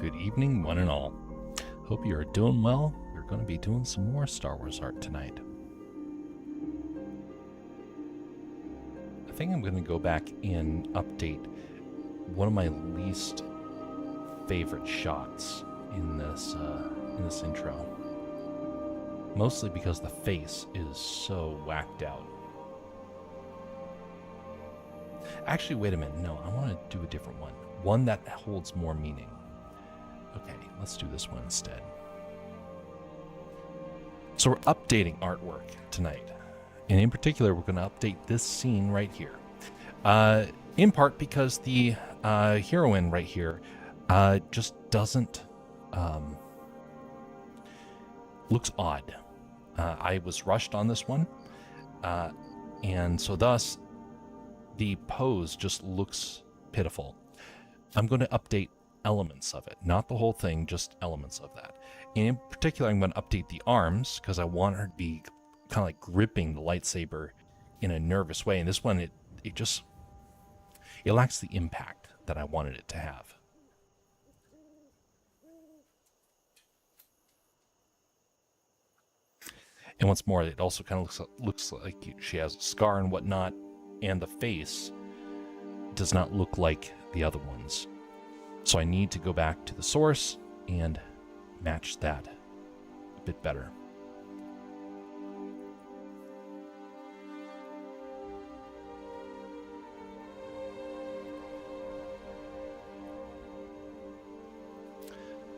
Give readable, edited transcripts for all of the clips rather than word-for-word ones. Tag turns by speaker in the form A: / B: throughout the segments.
A: Good evening, one and all. Hope you are doing well. We're going to be doing some more Star Wars art tonight. I think I'm going to go back and update one of my least favorite shots in this intro. Mostly because the face is so whacked out. Actually, wait a minute. No, I want to do a different one. One that holds more meaning. Okay, let's do this one instead. So we're updating artwork tonight. And in particular, we're going to update this scene right here. In part because the heroine right here just doesn't... looks odd. I was rushed on this one. And so thus, the pose just looks pitiful. I'm going to update elements of it, not the whole thing, just elements of that. And in particular, I'm going to update the arms because I want her to be kind of like gripping the lightsaber in a nervous way. And this one, it lacks the impact that I wanted it to have. And what's more, it also kind of looks like she has a scar and whatnot, and the face does not look like the other ones. So I need to go back to the source and match that a bit better.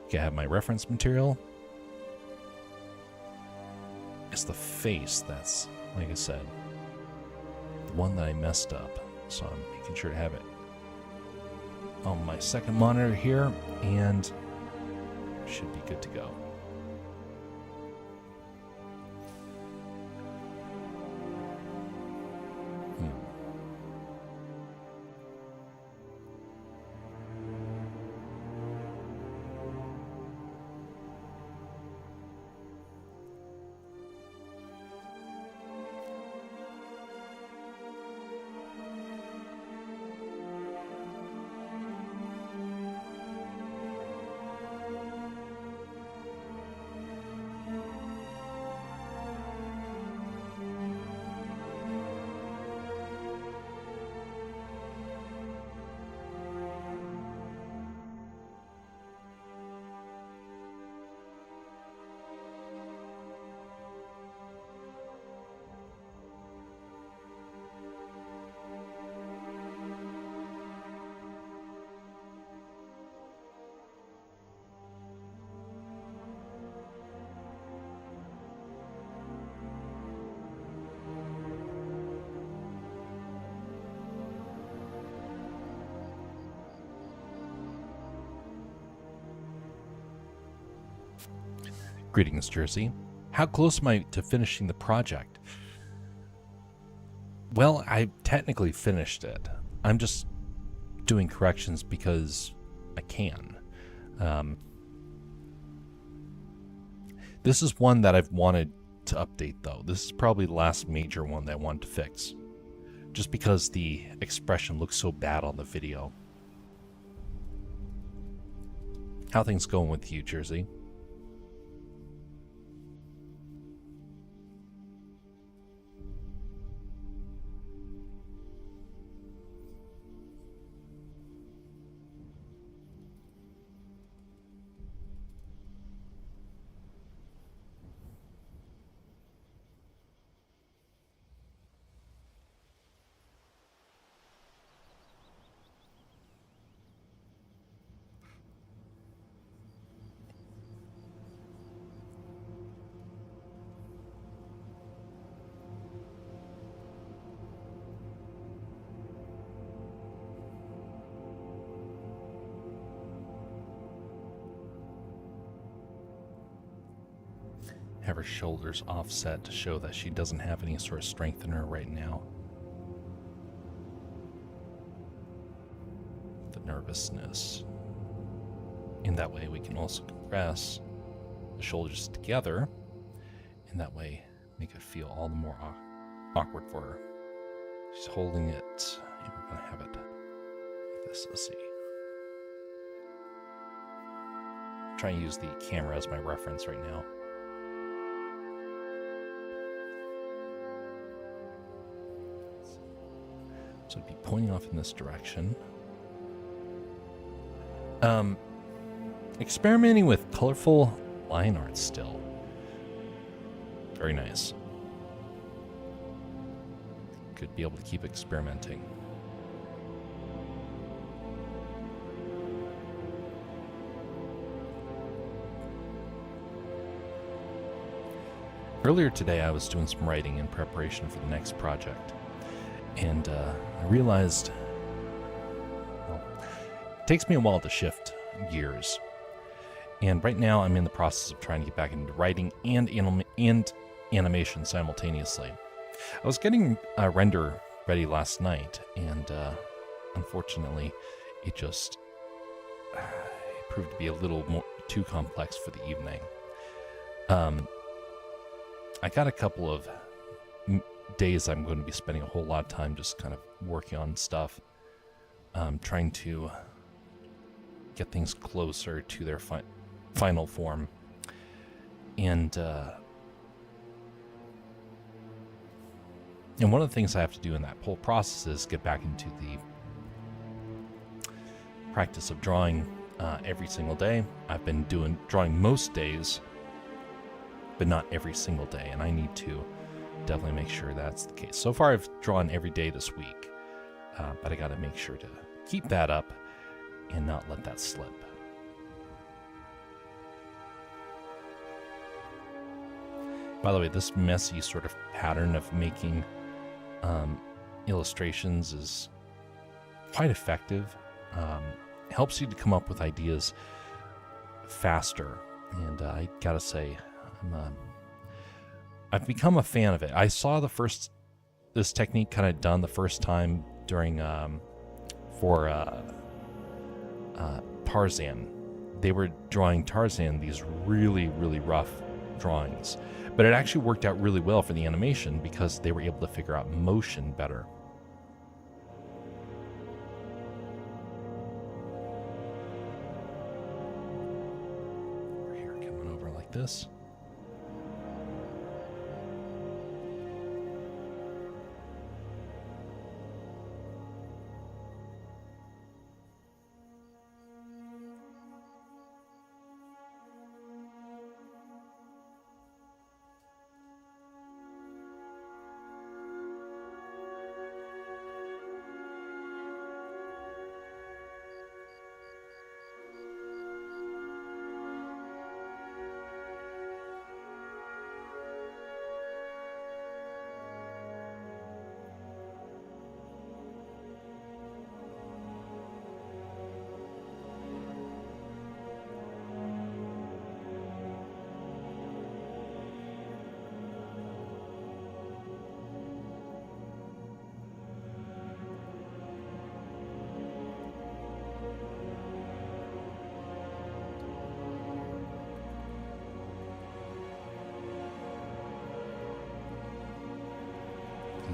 A: Okay, I have my reference material. It's the face that's, like I said, the one that I messed up. So I'm making sure to have it on my second monitor here, and should be good to go. Greetings, Jersey. How close am I to finishing the project? Well, I technically finished it. I'm just doing corrections because I can. This is one that I've wanted to update, though. This is probably the last major one that I wanted to fix. Just because the expression looks so bad on the video. How things going with you, Jersey? Have her shoulders offset to show that she doesn't have any sort of strength in her right now. The nervousness. In that way, we can also compress the shoulders together. In that way, make it feel all the more awkward for her. She's holding it, and we're going to have it like this. Let's see. trying to use the camera as my reference right now. So it'd be pointing off in this direction. Experimenting with colorful line art still. Very nice. Could be able to keep experimenting. Earlier today, I was doing some writing in preparation for the next project, and I realized, well, it takes me a while to shift gears. And right now, I'm in the process of trying to get back into writing and animation simultaneously. I was getting a render ready last night, and unfortunately, it just it proved to be a little more too complex for the evening. I got a couple of days I'm going to be spending a whole lot of time just kind of working on stuff, trying to get things closer to their final form. And one of the things I have to do in that whole process is get back into the practice of drawing every single day. I've been drawing most days, but not every single day, and I need to definitely make sure that's the case. So far, I've drawn every day this week, but I got to make sure to keep that up and not let that slip. By the way, this messy sort of pattern of making illustrations is quite effective. Helps you to come up with ideas faster, and I gotta say, I've become a fan of it. I saw this technique kind of done the first time during for Tarzan. They were drawing Tarzan, these really, really rough drawings, but it actually worked out really well for the animation because they were able to figure out motion better. Over here, coming over like this.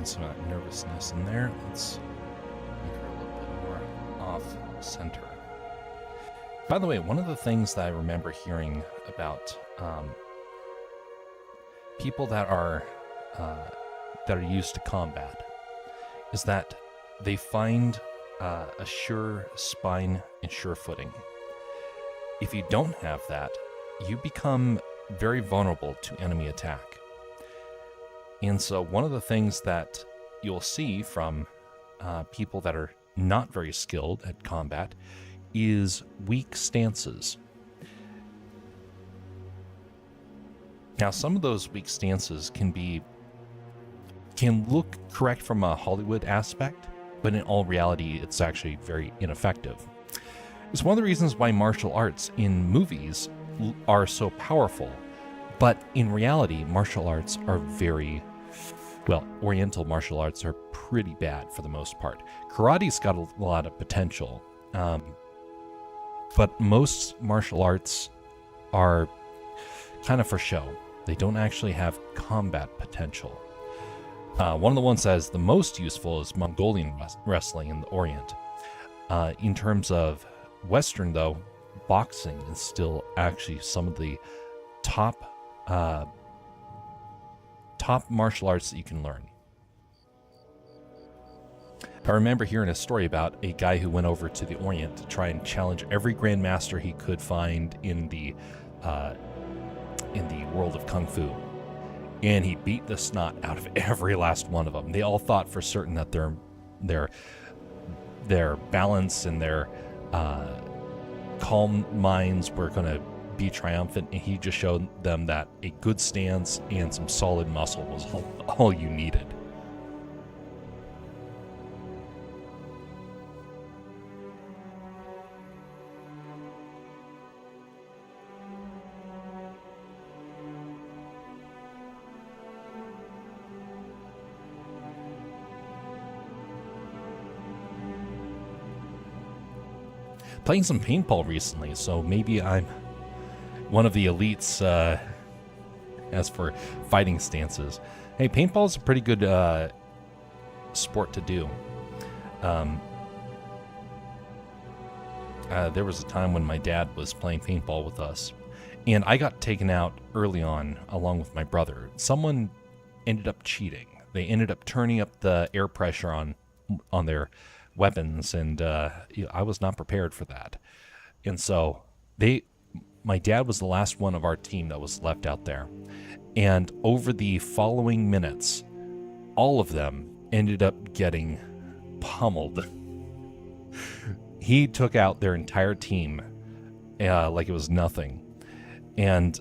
A: Some of that nervousness in there. Let's make her a little bit more off center. By the way, one of the things that I remember hearing about people that are used to combat is that they find a sure spine and sure footing. If you don't have that, you become very vulnerable to enemy attack. And so one of the things that you'll see from people that are not very skilled at combat is weak stances. Now, some of those weak stances can look correct from a Hollywood aspect, but in all reality, it's actually very ineffective. It's one of the reasons why martial arts in movies are so powerful. But in reality, martial arts are Oriental martial arts are pretty bad for the most part. Karate's got a lot of potential, but most martial arts are kind of for show. They don't actually have combat potential. One of the ones that is the most useful is Mongolian wrestling in the Orient. In terms of Western, though, boxing is still actually some of the top top martial arts that you can learn. I remember hearing a story about a guy who went over to the Orient to try and challenge every grandmaster he could find in the world of Kung Fu. And he beat the snot out of every last one of them. They all thought for certain that their balance and their calm minds were going to be triumphant, and he just showed them that a good stance and some solid muscle was all you needed. Playing some paintball recently, so maybe I'm one of the elites as for fighting stances. Hey, paintball is a pretty good sport to do. There was a time when my dad was playing paintball with us, and I got taken out early on along with my brother. Someone ended up cheating. They ended up turning up the air pressure on their weapons, and I was not prepared for that. And so my dad was the last one of our team that was left out there. And over the following minutes, all of them ended up getting pummeled. He took out their entire team like it was nothing. And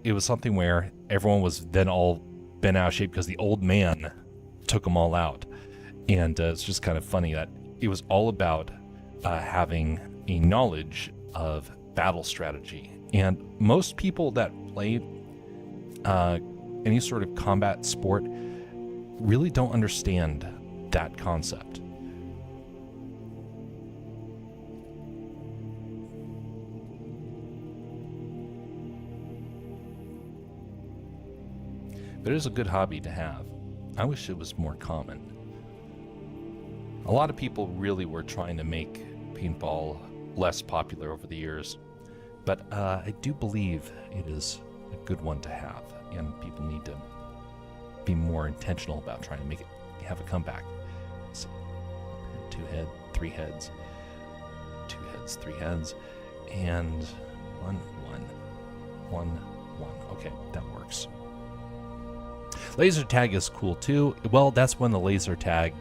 A: it was something where everyone was then all bent out of shape because the old man took them all out. And it's just kind of funny that it was all about having a knowledge of battle strategy. And most people that play any sort of combat sport really don't understand that concept. But it is a good hobby to have. I wish it was more common. A lot of people really were trying to make paintball less popular over the years, but I do believe it is a good one to have, and people need to be more intentional about trying to make it have a comeback. Let's see. 2 heads, 3 heads, 2 heads, 3 heads, and 1, 1, 1, 1. Okay, that works. Laser tag is cool too. Well, that's when the laser tag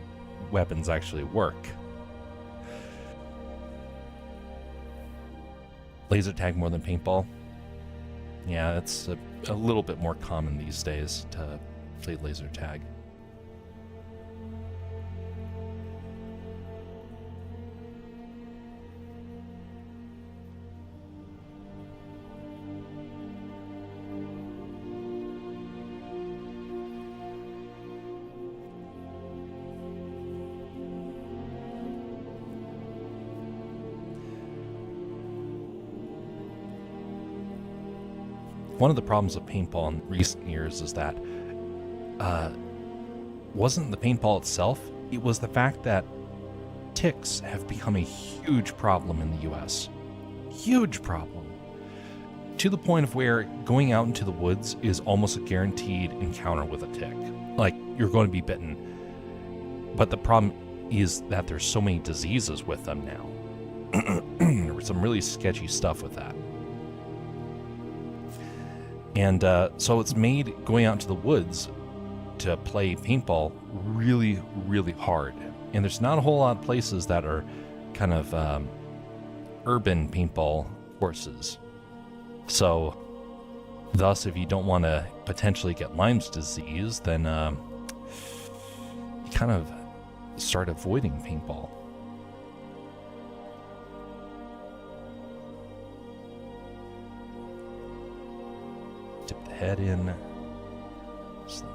A: weapons actually work. Laser tag more than paintball? Yeah, it's a little bit more common these days to play laser tag. One of the problems of paintball in recent years is that wasn't the paintball itself, it was the fact that ticks have become a huge problem in the US. Huge problem. To the point of where going out into the woods is almost a guaranteed encounter with a tick. Like, you're going to be bitten. But the problem is that there's so many diseases with them now. There was some really sketchy stuff with that. And so it's made going out into the woods to play paintball really, really hard. And there's not a whole lot of places that are kind of urban paintball courses. So thus, if you don't want to potentially get Lyme's disease, then you kind of start avoiding paintball. Dip the head in slowly.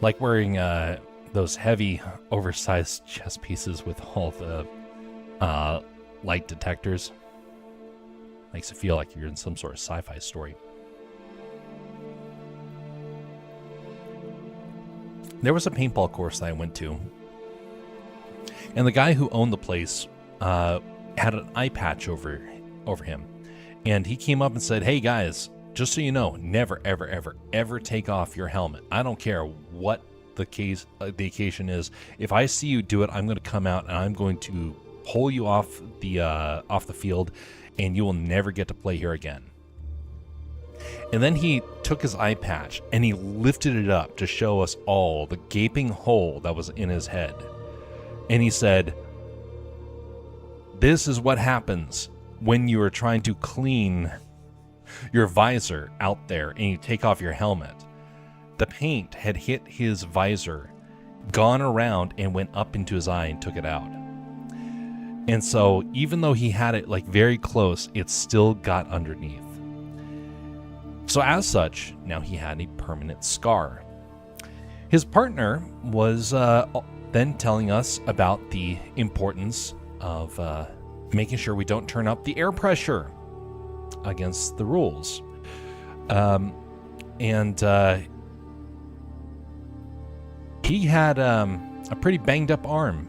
A: Like wearing those heavy, oversized chest pieces with all the light detectors. Makes it feel like you're in some sort of sci-fi story. There was a paintball course that I went to, and the guy who owned the place had an eye patch over him, and he came up and said, "Hey guys, just so you know, never, ever, ever, ever take off your helmet. I don't care what the occasion is. If I see you do it, I'm going to come out and I'm going to pull you off the field, and you will never get to play here again." And then he took his eye patch and he lifted it up to show us all the gaping hole that was in his head. And he said, "This is what happens when you are trying to clean your visor out there and you take off your helmet." The paint had hit his visor, gone around and went up into his eye and took it out. And so even though he had it like very close, it still got underneath. So as such, now he had a permanent scar. His partner was then telling us about the importance of making sure we don't turn up the air pressure against the rules. He had a pretty banged up arm.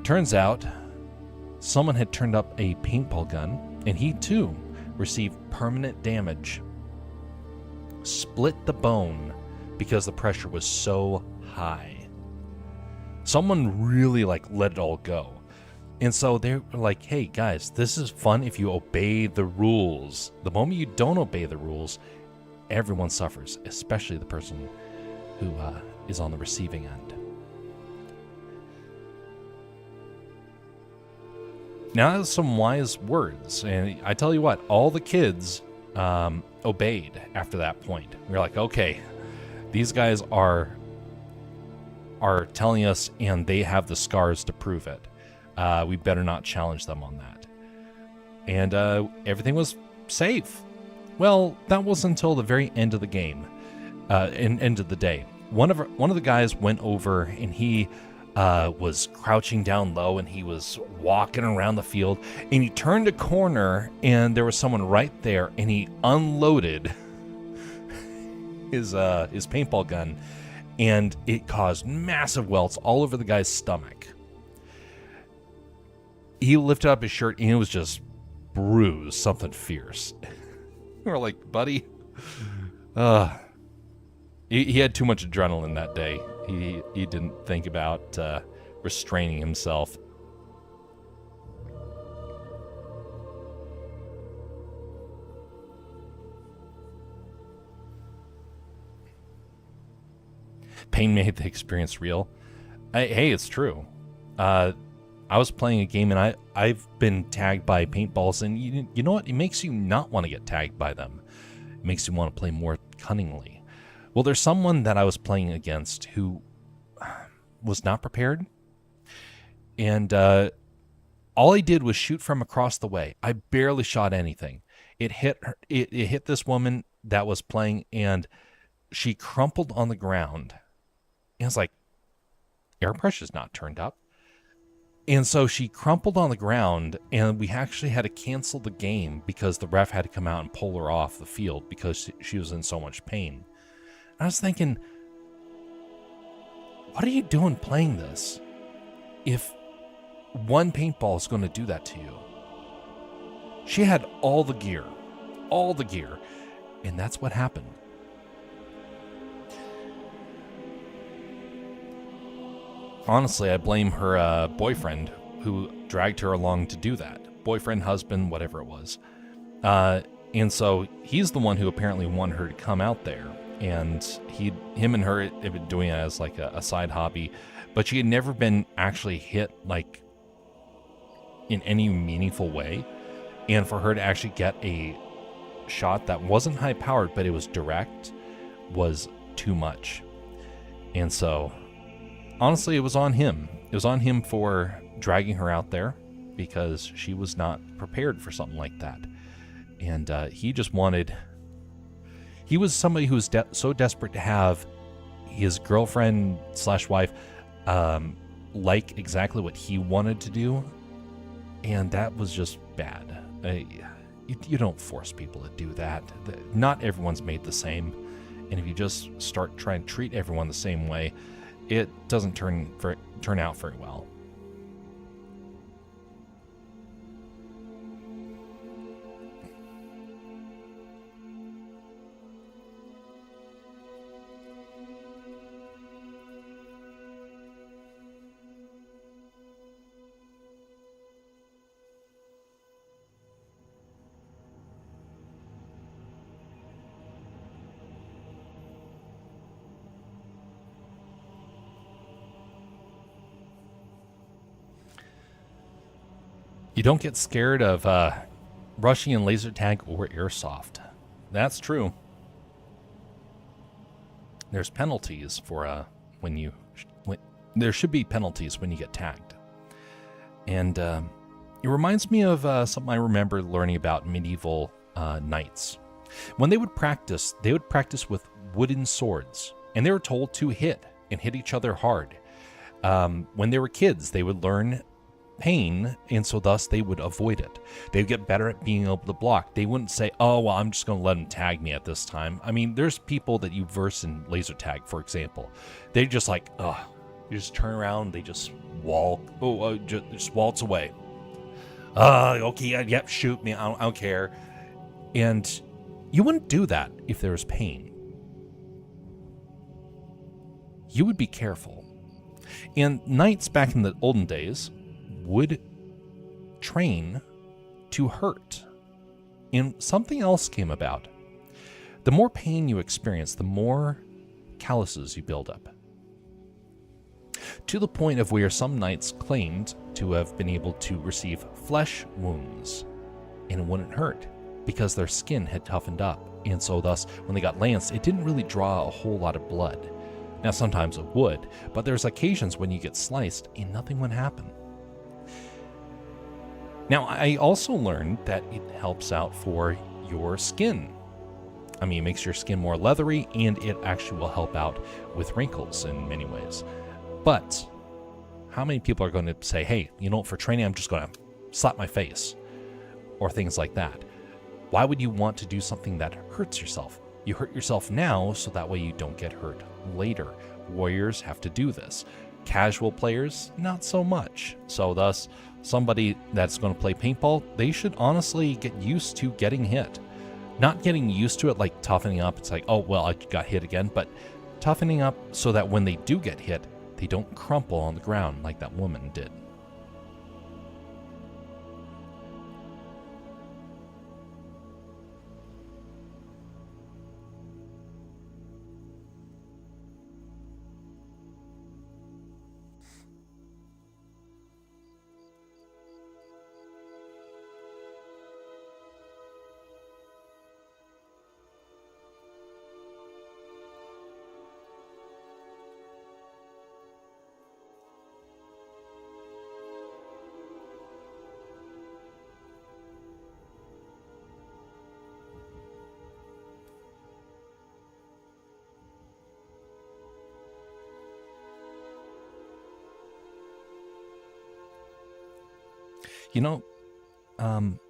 A: Turns out someone had turned up a paintball gun, and he too received permanent damage. Split the bone because the pressure was so high. Someone really let it all go. And so they were like, "Hey guys, this is fun if you obey the rules. The moment you don't obey the rules, everyone suffers, especially the person who is on the receiving end." Now, that's some wise words, and I tell you what, all the kids obeyed after that point. We were like, okay, these guys are telling us, and they have the scars to prove it. We better not challenge them on that. And everything was safe. Well, that was until the very end of the game, end of the day. One of the guys went over, and he was crouching down low, and he was walking around the field, and he turned a corner, and there was someone right there, and he unloaded his paintball gun, and it caused massive welts all over the guy's stomach. He lifted up his shirt, and it was just bruised, something fierce. We're like, buddy, he had too much adrenaline that day. He didn't think about restraining himself. Pain made the experience real. Hey, it's true. I was playing a game, and I've been tagged by paintballs, and you know what? It makes you not want to get tagged by them. It makes you want to play more cunningly. Well, there's someone that I was playing against who was not prepared, and all I did was shoot from across the way. I barely shot anything. It hit her, it hit this woman that was playing, and she crumpled on the ground. And it's like, air pressure's not turned up. And so she crumpled on the ground, and we actually had to cancel the game because the ref had to come out and pull her off the field because she was in so much pain. I was thinking, what are you doing playing this if one paintball is going to do that to you? She had all the gear, and that's what happened. Honestly, I blame her boyfriend who dragged her along to do that. Boyfriend, husband, whatever it was. And so he's the one who apparently wanted her to come out there. And him and her had been doing it as like a side hobby, but she had never been actually hit like in any meaningful way. And for her to actually get a shot that wasn't high powered, but it was direct, was too much. And so honestly, it was on him. It was on him for dragging her out there because she was not prepared for something like that. And he He was somebody who was so desperate to have his girlfriend slash wife like exactly what he wanted to do, and that was just bad. You don't force people to do that. Not everyone's made the same, and if you just start trying to treat everyone the same way, it doesn't turn out very well. You don't get scared of rushing in laser tag or airsoft. That's true. There's penalties for when there should be penalties when you get tagged. And it reminds me of something I remember learning about medieval knights. When they would practice with wooden swords, and they were told to hit each other hard. When they were kids, they would learn pain, and so thus they would avoid it. They'd get better at being able to block. They wouldn't say, oh, well, I'm just going to let them tag me at this time. I mean, there's people that you verse in laser tag, for example. They just like, you just turn around, they just just waltz away. Okay, yep, shoot me, I don't care. And you wouldn't do that if there was pain. You would be careful. And knights back in the olden days would train to hurt. And something else came about. The more pain you experience, the more calluses you build up. To the point of where some knights claimed to have been able to receive flesh wounds, and it wouldn't hurt because their skin had toughened up. And so thus, when they got lanced, it didn't really draw a whole lot of blood. Now, sometimes it would, but there's occasions when you get sliced and nothing would happen. Now, I also learned that it helps out for your skin. I mean, it makes your skin more leathery, and it actually will help out with wrinkles in many ways. But how many people are going to say, hey, for training, I'm just going to slap my face, or things like that? Why would you want to do something that hurts yourself? You hurt yourself now, so that way you don't get hurt later. Warriors have to do this. Casual players, not so much. So thus, somebody that's going to play paintball, they should honestly get used to getting hit. Not getting used to it like toughening up. It's like, oh, well, I got hit again. But toughening up so that when they do get hit, they don't crumple on the ground like that woman did.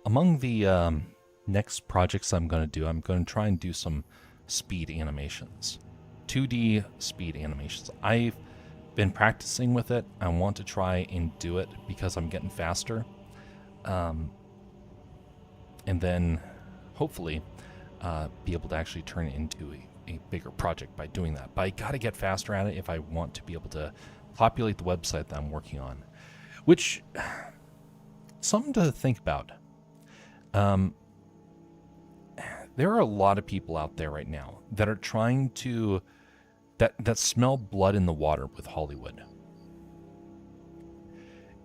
A: Among the next projects I'm going to do, I'm going to try and do some speed animations. 2D speed animations. I've been practicing with it. I want to try and do it because I'm getting faster. And then hopefully be able to actually turn it into a bigger project by doing that. But I got to get faster at it if I want to be able to populate the website that I'm working on. Which, something to think about. There are a lot of people out there right now that are trying to, that smell blood in the water with Hollywood.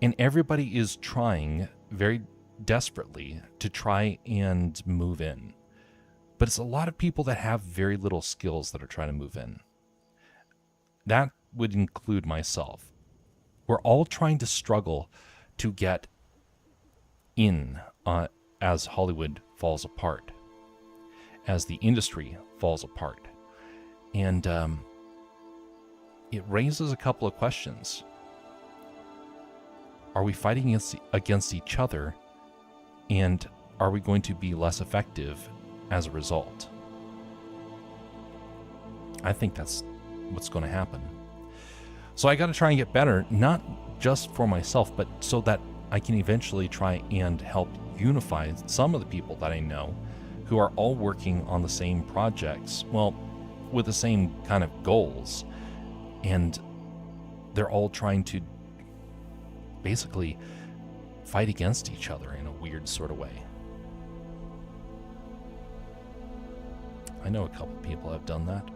A: And everybody is trying very desperately to try and move in. But it's a lot of people that have very little skills that are trying to move in. That would include myself. We're all trying to struggle to get in as Hollywood falls apart. as the industry falls apart. And it raises a couple of questions. Are we fighting against each other? And are we going to be less effective as a result? I think that's what's going to happen. So I got to try and get better, not just for myself, but so that I can eventually try and help unify some of the people that I know who are all working on the same projects, well, with the same kind of goals. And they're all trying to basically fight against each other in a weird sort of way. I know a couple people have done that.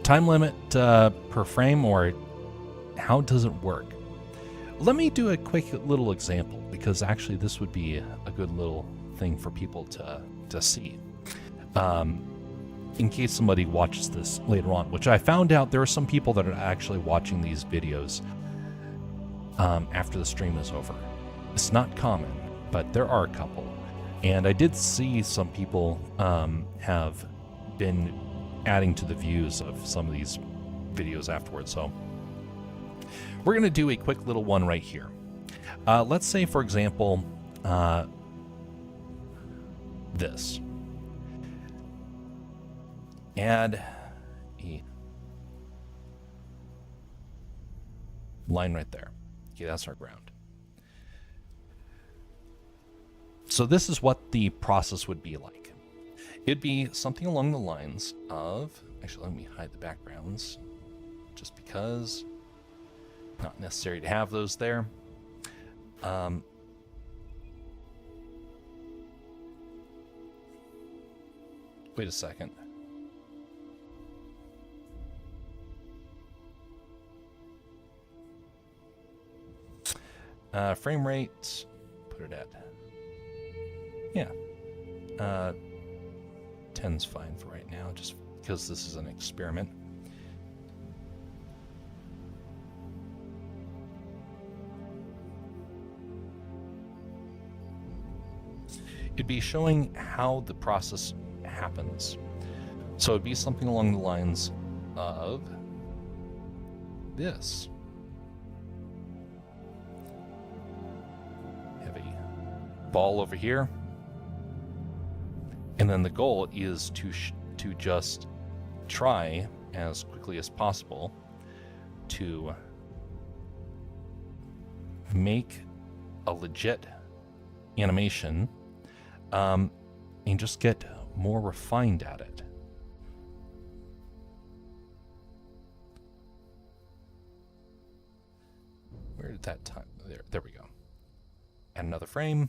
A: Time limit per frame, or how does it work? Let me do a quick little example, because actually this would be a good little thing for people to see. In case somebody watches this later on, which I found out there are some people that are actually watching these videos after the stream is over. It's not common, but there are a couple. And I did see some people have been adding to the views of some of these videos afterwards. So we're going to do a quick little one right here. Let's say, for example, this. Add a line right there. Okay, that's our ground. So this is what the process would be like. It'd be something along the lines of, actually, let me hide the backgrounds, just because not necessary to have those there. Wait a second. Frame rate, put it at, yeah. 10's fine for right now, just because this is an experiment. It'd be showing how the process happens. So it'd be something along the lines of this. Have a ball over here. And then the goal is to just try as quickly as possible to make a legit animation and just get more refined at it. Where did that time? There we go. Add another frame.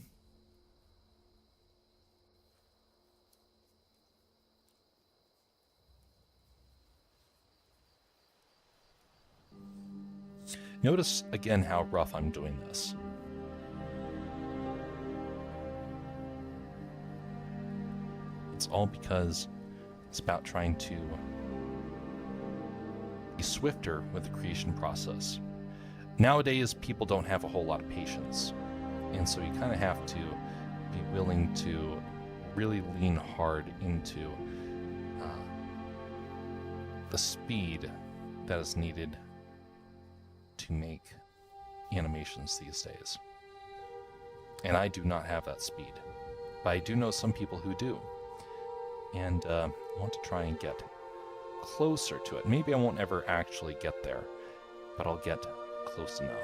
A: Notice again how rough I'm doing this. It's all because it's about trying to be swifter with the creation process. Nowadays, people don't have a whole lot of patience, and so you kind of have to be willing to really lean hard into the speed that is needed to make animations these days. And I do not have that speed, but I do know some people who do, and want to try and get closer to it. Maybe I won't ever actually get there, but I'll get close enough.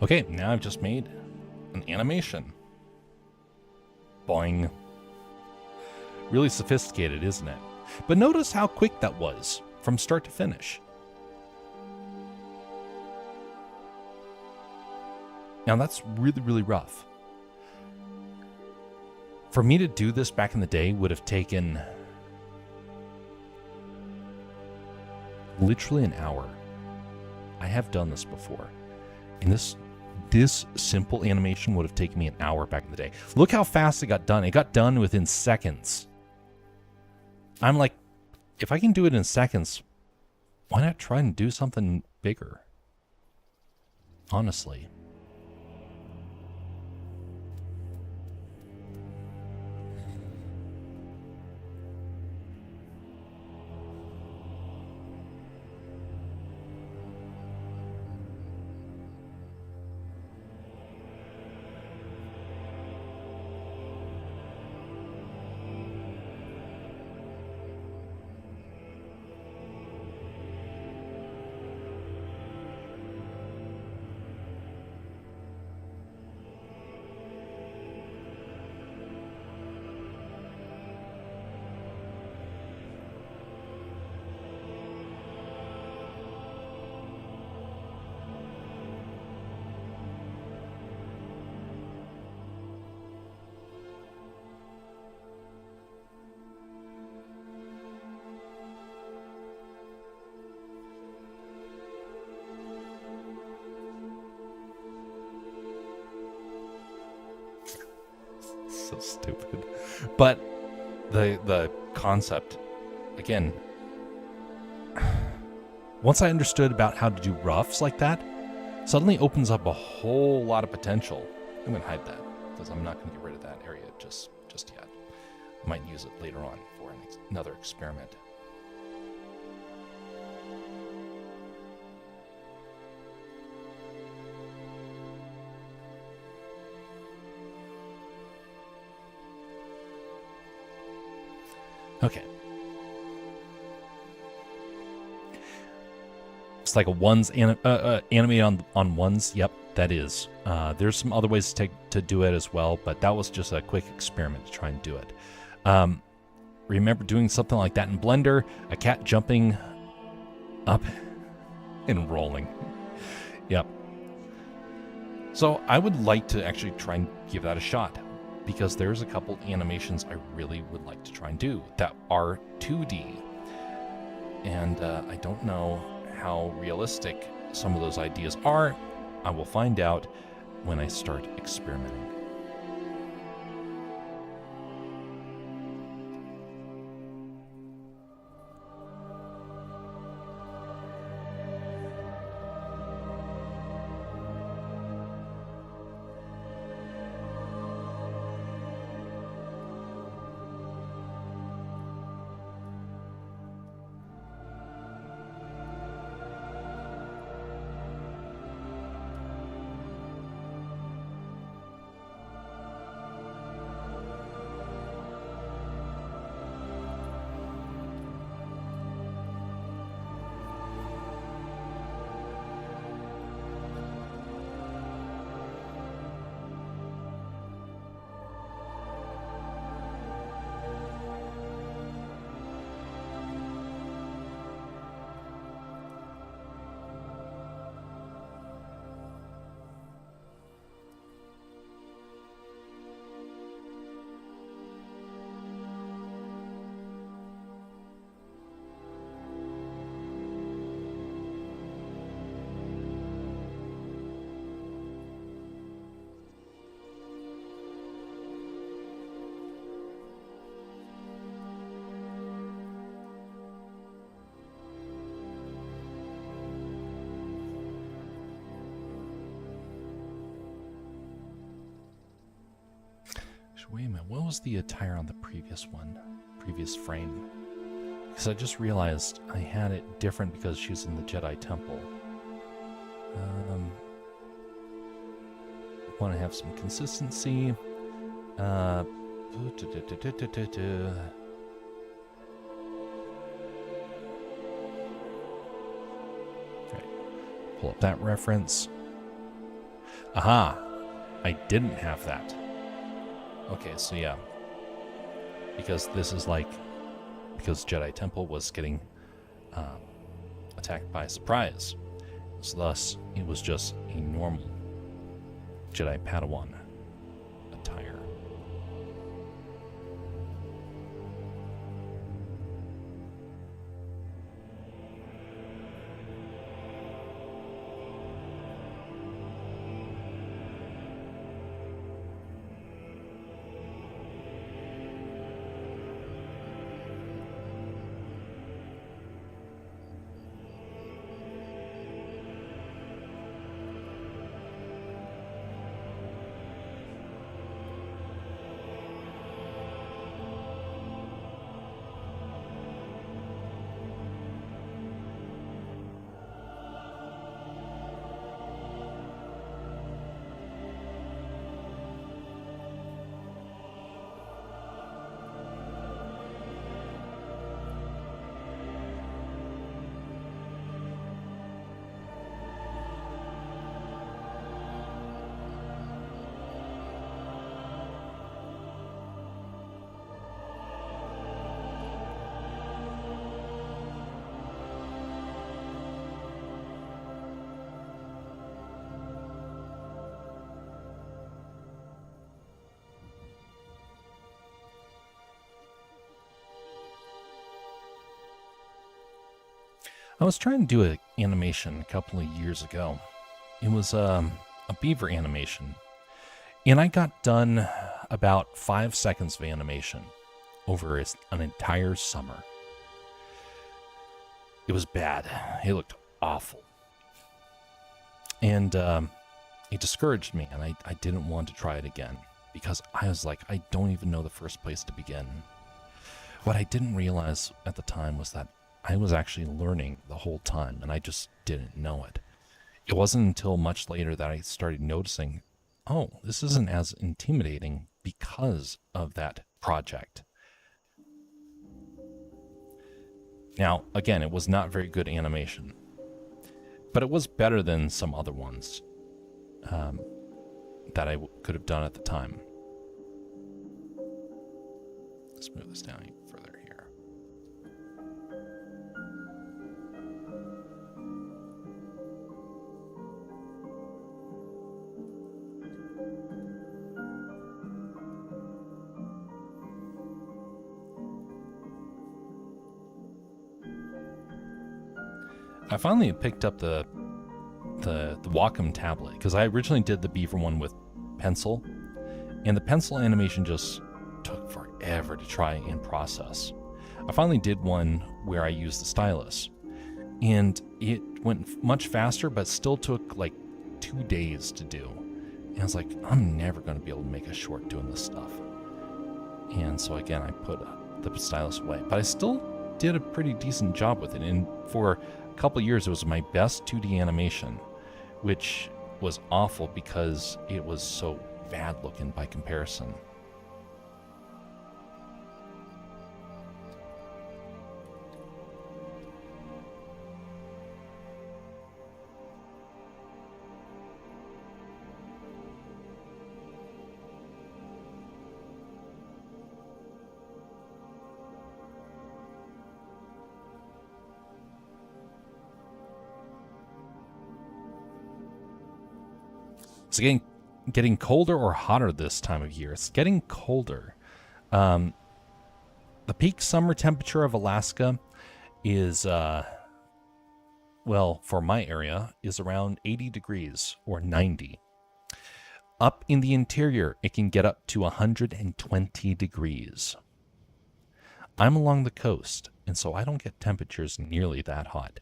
A: Okay, now I've just made an animation. Boing. Really sophisticated, isn't it? But notice how quick that was from start to finish. Now that's really, really rough. For me to do this back in the day would have taken literally an hour. I have done this before. And this simple animation would have taken me an hour back in the day. Look how fast it got done. It got done within seconds. I'm like, if I can do it in seconds, why not try and do something bigger? Honestly. So stupid. But the concept, again, once I understood about how to do roughs like that, suddenly opens up a whole lot of potential. I'm going to hide that because I'm not going to get rid of that area just yet. I might use it later on for another experiment. Okay. It's like a ones anime on ones. Yep, that is. There's some other ways to do it as well, but that was just a quick experiment to try and do it. Remember doing something like that in Blender? A cat jumping up and rolling. Yep. So I would like to actually try and give that a shot, because there's a couple animations I really would like to try and do that are 2D. And I don't know how realistic some of those ideas are. I will find out when I start experimenting. Wait a minute, what was the attire on the previous frame? Because I just realized I had it different because she's in the Jedi Temple. Want to have some consistency. Right, pull up that reference. Aha! I didn't have that. Okay, so yeah. Because this is like... Because Jedi Temple was getting attacked by surprise. So thus, it was just a normal Jedi Padawan attire. I was trying to do an animation a couple of years ago. It was a beaver animation. And I got done about 5 seconds of animation over an entire summer. It was bad. It looked awful. And it discouraged me, and I didn't want to try it again. Because I was like, I don't even know the first place to begin. What I didn't realize at the time was that I was actually learning the whole time, and I just didn't know it. It wasn't until much later that I started noticing, oh, this isn't as intimidating because of that project. Now, again, it was not very good animation, but it was better than some other ones that I could have done at the time. Let's move this down further here. I finally picked up the Wacom tablet, because I originally did the beaver one with pencil, and the pencil animation just took forever to try and process. I finally did one where I used the stylus, and it went much faster, but still took like 2 days to do. And I was like, I'm never going to be able to make a short doing this stuff. And so again, I put the stylus away, but I still did a pretty decent job with it. And for a couple years, it was my best 2D animation, which was awful because it was so bad looking by comparison. It's getting colder or hotter this time of year. It's getting colder. The peak summer temperature of Alaska is, well, for my area, is around 80 degrees or 90. Up in the interior, it can get up to 120 degrees. I'm along the coast, and so I don't get temperatures nearly that hot.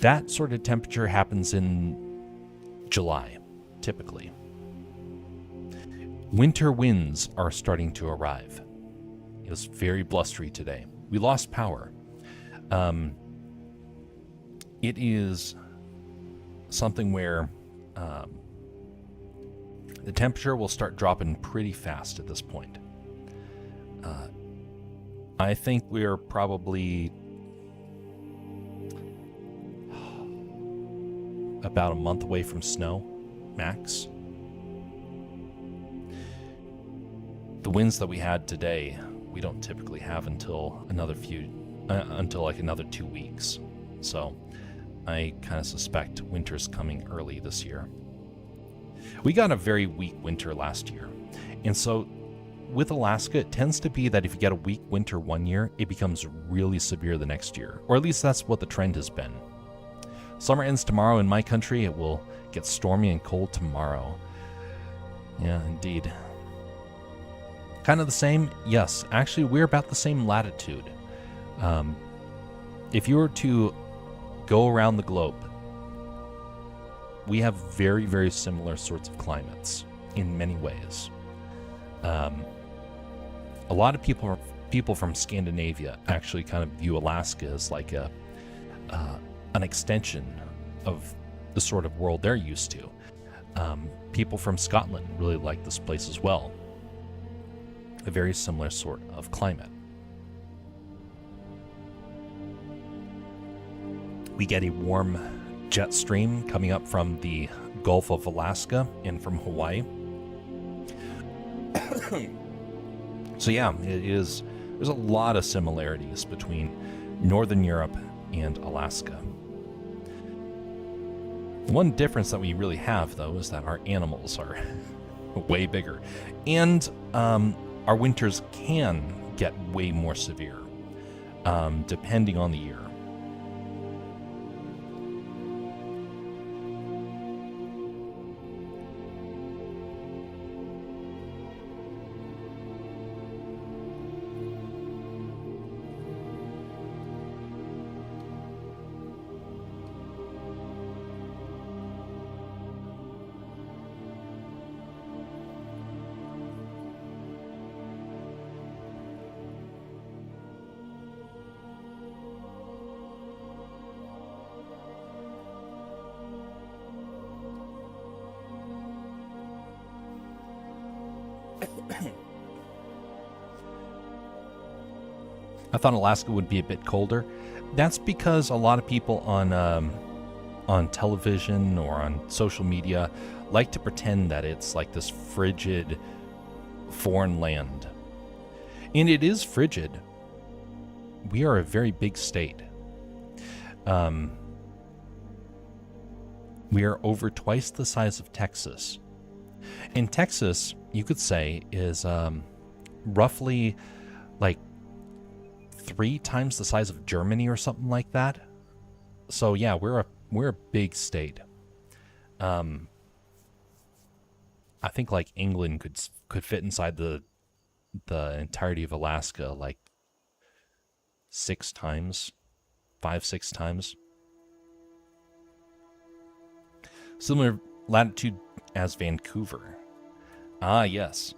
A: That sort of temperature happens in July, typically. Winter winds are starting to arrive. It was very blustery today. We lost power. It is something where the temperature will start dropping pretty fast at this point. I think we're probably about a month away from snow, max. The winds that we had today, we don't typically have until another 2 weeks. So I kind of suspect winter's coming early this year. We got a very weak winter last year. And so with Alaska, it tends to be that if you get a weak winter one year, it becomes really severe the next year. Or at least that's what the trend has been. Summer ends tomorrow in my country. It will get stormy and cold tomorrow. Yeah, indeed. Kind of the same? Yes, actually, we're about the same latitude. If you were to go around the globe, we have very, very similar sorts of climates in many ways. A lot of people from Scandinavia actually kind of view Alaska as like an extension of the sort of world they're used to. People from Scotland really like this place as well. A very similar sort of climate. We get a warm jet stream coming up from the Gulf of Alaska and from Hawaii. So yeah, there's a lot of similarities between Northern Europe and Alaska. One difference that we really have, though, is that our animals are way bigger. And our winters can get way more severe, depending on the year. I thought Alaska would be a bit colder. That's because a lot of people on television or on social media like to pretend that it's like this frigid foreign land. And it is frigid. We are a very big state. We are over twice the size of Texas. And Texas, you could say, is roughly like 3 times the size of Germany or something like that. So yeah, we're a big state. I think like England could fit inside the entirety of Alaska like 6 times, 5-6 times. Similar latitude as Vancouver. Ah, yes.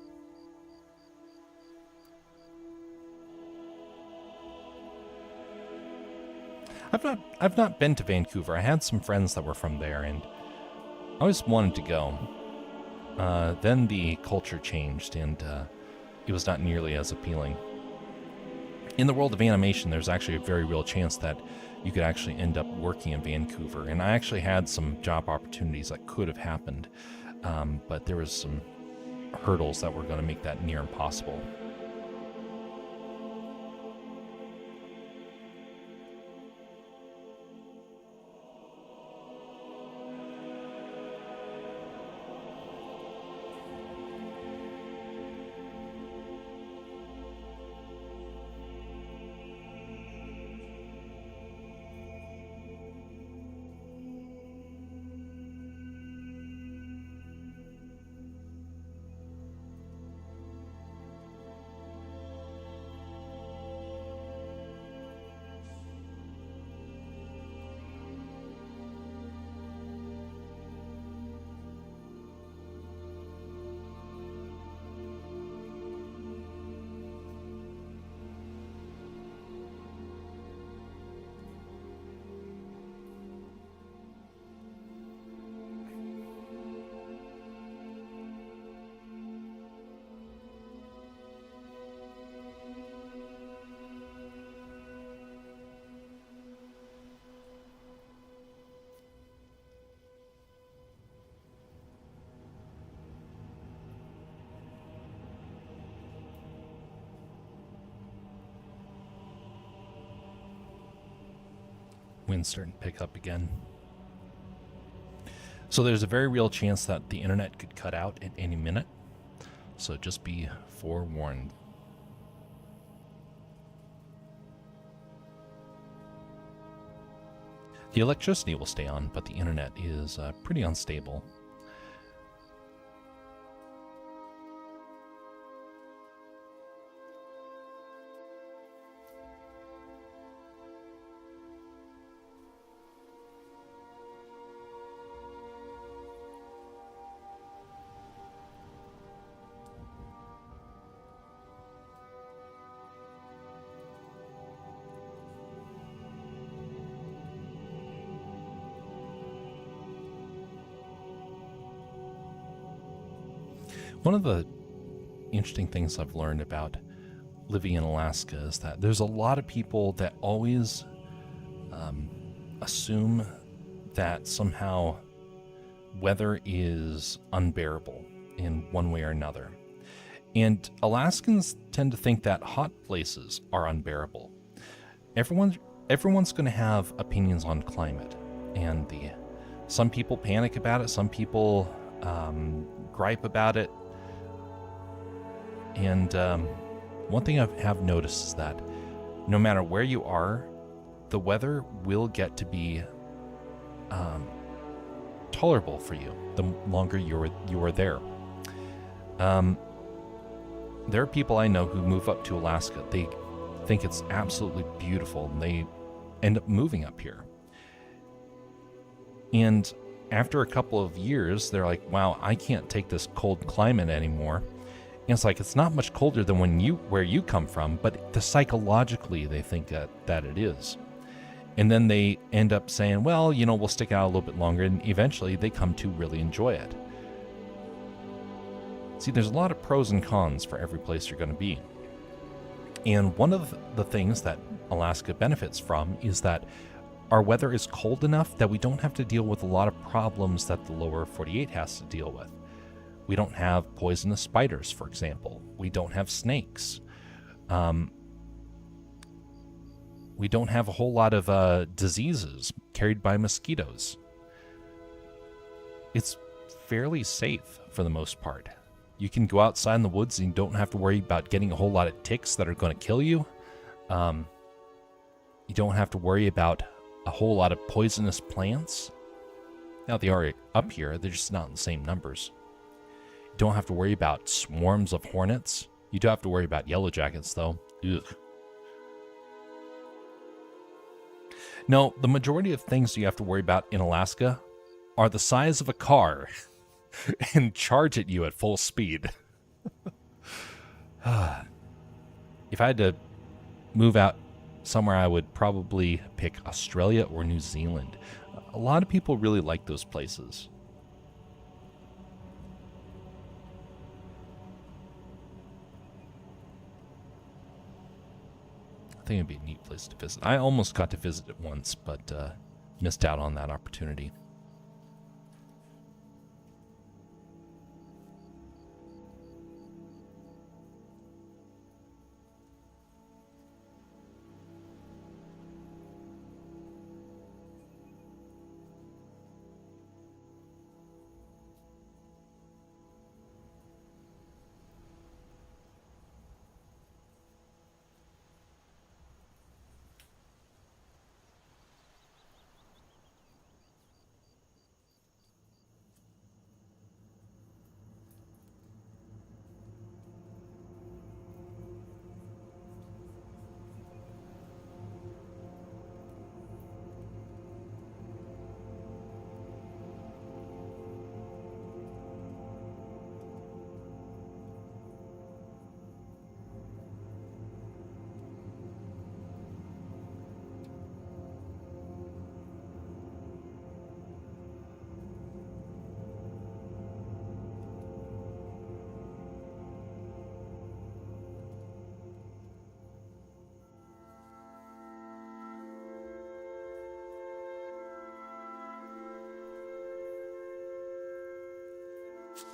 A: I've not been to Vancouver. I had some friends that were from there, and I always wanted to go. Then the culture changed, and it was not nearly as appealing. In the world of animation, there's actually a very real chance that you could actually end up working in Vancouver. And I actually had some job opportunities that could have happened, but there was some hurdles that were going to make that near impossible. wind's starting to pick up again. So there's a very real chance that the internet could cut out at any minute. So just be forewarned. The electricity will stay on, but the internet is pretty unstable. One of the interesting things I've learned about living in Alaska is that there's a lot of people that always assume that somehow weather is unbearable in one way or another. And Alaskans tend to think that hot places are unbearable. Everyone's going to have opinions on climate, and some people panic about it, some people gripe about it. And one thing I have noticed is that no matter where you are, the weather will get to be tolerable for you the longer you are there. There are people I know who move up to Alaska. They think it's absolutely beautiful, and they end up moving up here. And after a couple of years, they're like, wow, I can't take this cold climate anymore. And it's like, it's not much colder than where you come from, but psychologically they think that it is. And then they end up saying, well, we'll stick out a little bit longer, and eventually they come to really enjoy it. See, there's a lot of pros and cons for every place you're going to be. And one of the things that Alaska benefits from is that our weather is cold enough that we don't have to deal with a lot of problems that the lower 48 has to deal with. We don't have poisonous spiders, for example. We don't have snakes. We don't have a whole lot of diseases carried by mosquitoes. It's fairly safe for the most part. You can go outside in the woods and you don't have to worry about getting a whole lot of ticks that are going to kill you. You don't have to worry about a whole lot of poisonous plants. Now they are up here, they're just not in the same numbers. You don't have to worry about swarms of hornets. You do have to worry about yellow jackets, though. Ugh. No, the majority of things you have to worry about in Alaska are the size of a car and charge at you at full speed. If I had to move out somewhere, I would probably pick Australia or New Zealand. A lot of people really like those places. I think it'd be a neat place to visit. I almost got to visit it once, but missed out on that opportunity.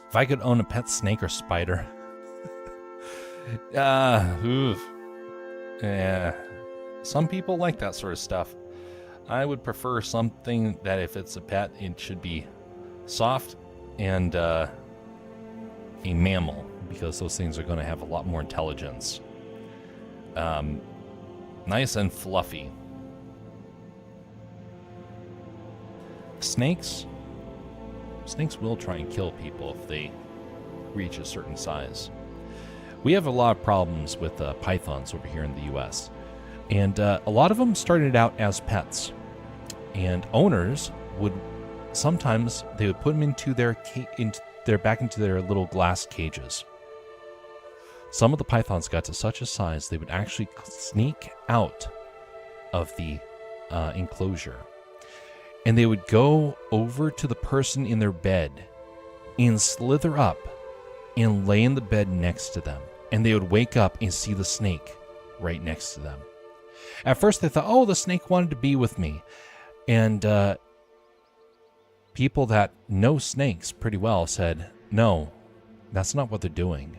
A: If I could own a pet snake or spider. Oof. Yeah. Some people like that sort of stuff. I would prefer something that if it's a pet, it should be soft and a mammal, because those things are going to have a lot more intelligence. Nice and fluffy. Snakes will try and kill people if they reach a certain size. We have a lot of problems with pythons over here in the US. And a lot of them started out as pets. And owners would sometimes, they would put them into back into their little glass cages. Some of the pythons got to such a size they would actually sneak out of the enclosure. And they would go over to the person in their bed and slither up and lay in the bed next to them. And they would wake up and see the snake right next to them. At first they thought, oh, the snake wanted to be with me. And people that know snakes pretty well said, no, that's not what they're doing.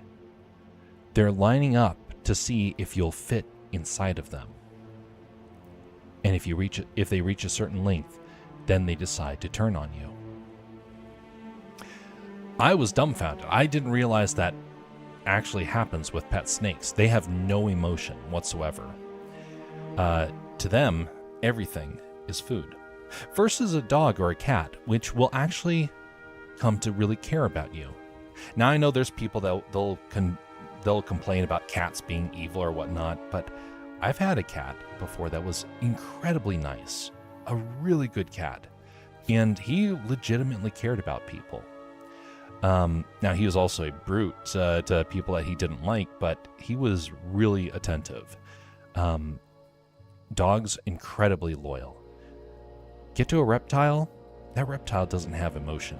A: They're lining up to see if you'll fit inside of them. And if they reach a certain length, then they decide to turn on you. I was dumbfounded. I didn't realize that actually happens with pet snakes. They have no emotion whatsoever. To them, everything is food. Versus a dog or a cat, which will actually come to really care about you. Now, I know there's people that they'll complain about cats being evil or whatnot, but I've had a cat before that was incredibly nice. A really good cat. And he legitimately cared about people. Now, he was also a brute to people that he didn't like, but he was really attentive. Dogs, incredibly loyal. Get to a reptile, that reptile doesn't have emotion.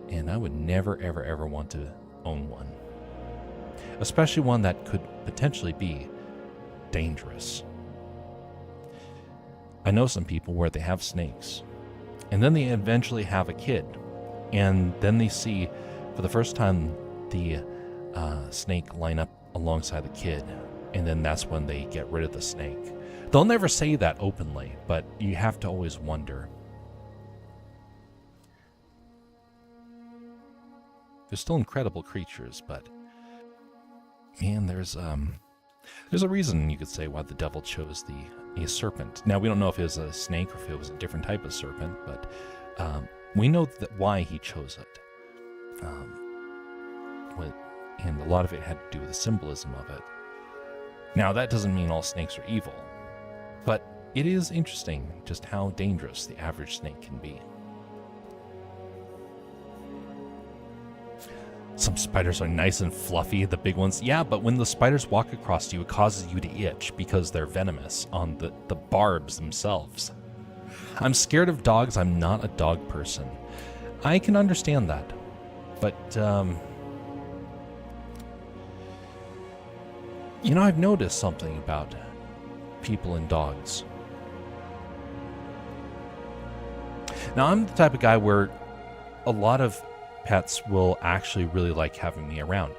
A: And I would never, ever, ever want to own one. Especially one that could potentially be dangerous. I know some people where they have snakes, and then they eventually have a kid, and then they see, for the first time, the snake line up alongside the kid, and then that's when they get rid of the snake. They'll never say that openly, but you have to always wonder. They're still incredible creatures, but man, there's a reason, you could say, why the devil chose a serpent. Now, we don't know if it was a snake or if it was a different type of serpent, but we know that why he chose it. And a lot of it had to do with the symbolism of it. Now, that doesn't mean all snakes are evil, but it is interesting just how dangerous the average snake can be. Some spiders are nice and fluffy, the big ones. Yeah, but when the spiders walk across you, it causes you to itch because they're venomous on the barbs themselves. I'm scared of dogs. I'm not a dog person. I can understand that. But, I've noticed something about people and dogs. Now, I'm the type of guy where a lot of pets will actually really like having me around.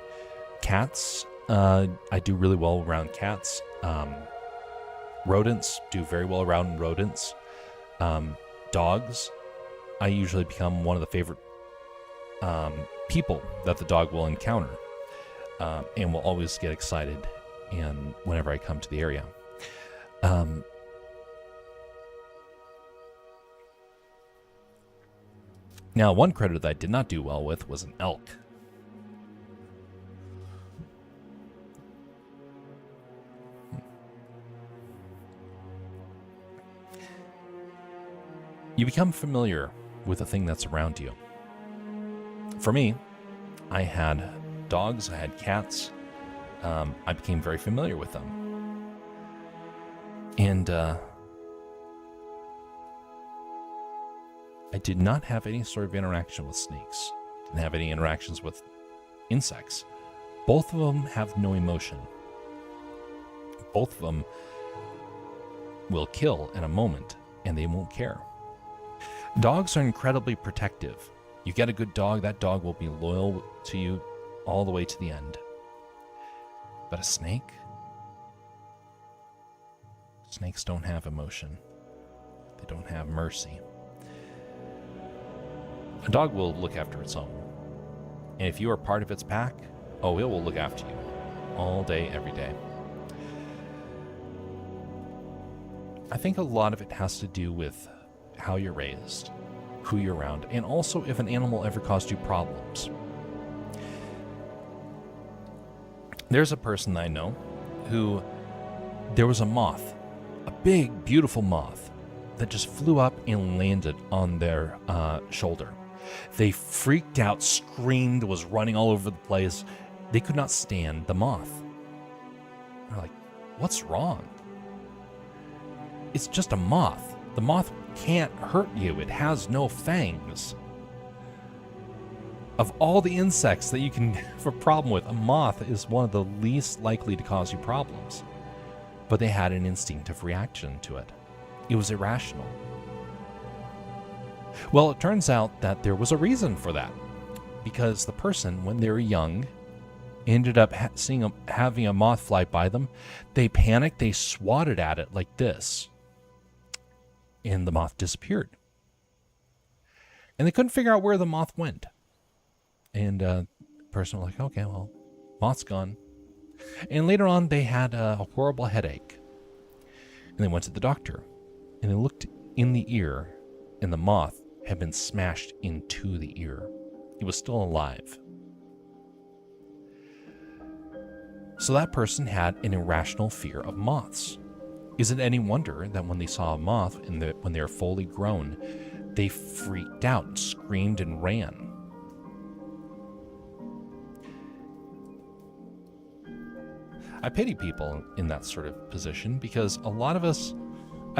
A: Cats, I do really well around cats. Rodents, do very well around rodents. Dogs, I usually become one of the favorite people that the dog will encounter, and will always get excited and whenever I come to the area. Now, one critter that I did not do well with was an elk. You become familiar with the thing that's around you. For me, I had dogs, I had cats. I became very familiar with them. And I did not have any sort of interaction with snakes. Didn't have any interactions with insects. Both of them have no emotion. Both of them will kill in a moment, and they won't care. Dogs are incredibly protective. You get a good dog, that dog will be loyal to you all the way to the end. But a snake? Snakes don't have emotion. They don't have mercy. A dog will look after its own. And if you are part of its pack, oh, it will look after you all day, every day. I think a lot of it has to do with how you're raised, who you're around, and also if an animal ever caused you problems. There's a person I know who, there was a moth, a big, beautiful moth, that just flew up and landed on their shoulder. They freaked out, screamed, was running all over the place. They could not stand the moth. They're like, what's wrong? It's just a moth. The moth can't hurt you. It has no fangs. Of all the insects that you can have a problem with, a moth is one of the least likely to cause you problems. But they had an instinctive reaction to it. It was irrational. Well, it turns out that there was a reason for that. Because the person, when they were young, ended up having a moth fly by them. They panicked, they swatted at it like this. And the moth disappeared. And they couldn't figure out where the moth went. And the person was like, okay, well, moth's gone. And later on, they had a horrible headache. And they went to the doctor. And they looked in the ear, and the moth had been smashed into the ear. It was still alive. So that person had an irrational fear of moths. Is it any wonder that when they saw a moth when they were fully grown, they freaked out and screamed and ran? I pity people in that sort of position because I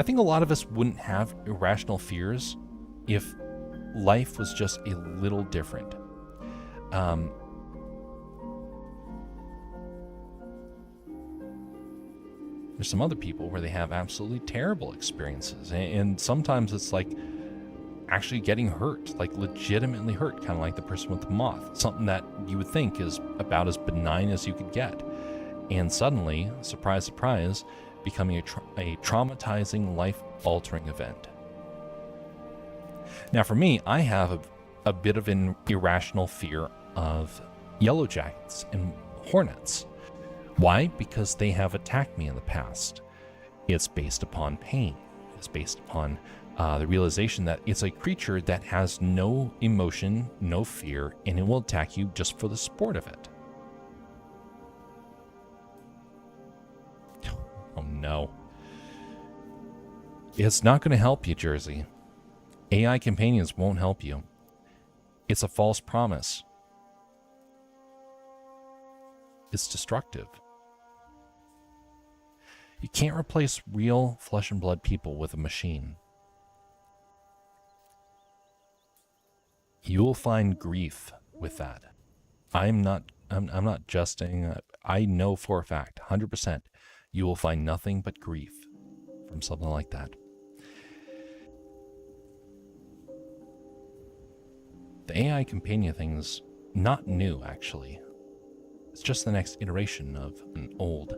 A: think a lot of us wouldn't have irrational fears if life was just a little different. There's some other people where they have absolutely terrible experiences, and sometimes it's like actually getting hurt, like legitimately hurt, kind of like the person with the moth, something that you would think is about as benign as you could get. And suddenly, surprise, surprise, becoming a traumatizing, life-altering event. Now for me, I have a bit of an irrational fear of yellow jackets and hornets. Why? Because they have attacked me in the past. It's based upon pain. It's based upon the realization that it's a creature that has no emotion, no fear, and it will attack you just for the sport of it. Oh no. It's not going to help you, Jersey. AI companions won't help you. It's a false promise. It's destructive. You can't replace real flesh and blood people with a machine. You will find grief with that. I'm not jesting. I know for a fact, 100%, you will find nothing but grief from something like that. The AI companion thing's not new, actually. It's just the next iteration of an old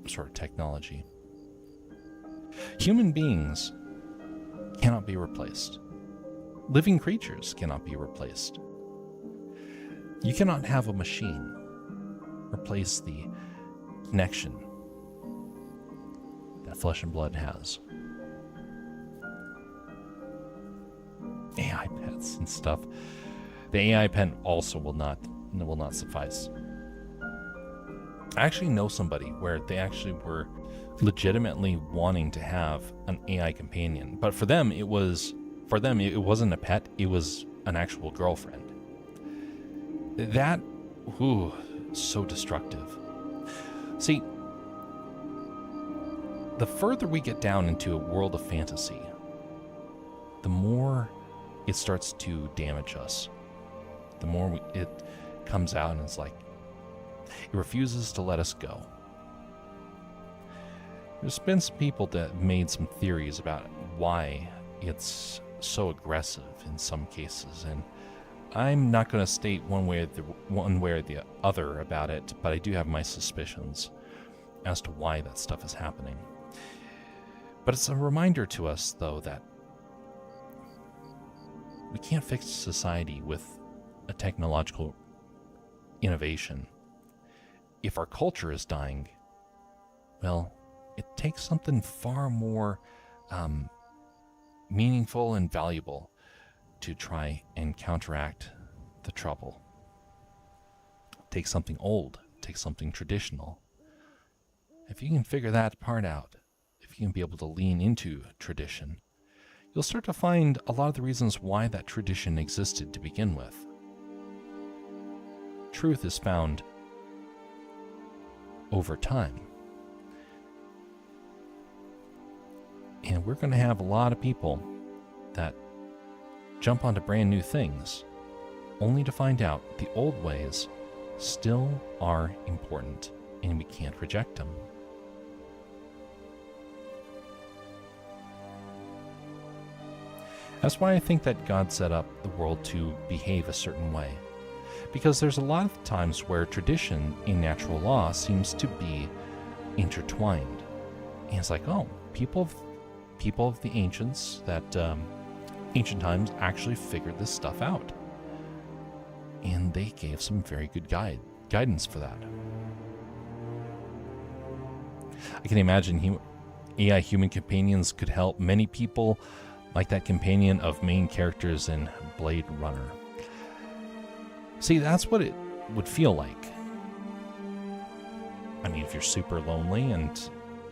A: sort of technology. Human beings cannot be replaced. Living creatures cannot be replaced. You cannot have a machine replace the connection that flesh and blood has. AI pets and stuff. The AI pen also will not suffice. I actually know somebody where they actually were legitimately wanting to have an AI companion, but for them it wasn't a pet, it was an actual girlfriend. That, so destructive. See, the further we get down into a world of fantasy, the more it starts to damage us. The more it comes out and it's like, it refuses to let us go. There's been some people that made some theories about why it's so aggressive in some cases, and I'm not going to state one way or the other about it, but I do have my suspicions as to why that stuff is happening. But it's a reminder to us, though, that we can't fix society with a technological innovation. If our culture is dying, well, it takes something far more meaningful and valuable to try and counteract the trouble. Take something old, take something traditional. If you can figure that part out, if you can be able to lean into tradition, you'll start to find a lot of the reasons why that tradition existed to begin with. Truth is found over time. And we're going to have a lot of people that jump onto brand new things, only to find out the old ways still are important, and we can't reject them. That's why I think that God set up the world to behave a certain way. Because there's a lot of times where tradition in natural law seems to be intertwined. And it's like, oh, people of the ancients that ancient times actually figured this stuff out. And they gave some very good guidance for that. I can imagine AI human companions could help many people, like that companion of main characters in Blade Runner. See, that's what it would feel like. I mean, if you're super lonely and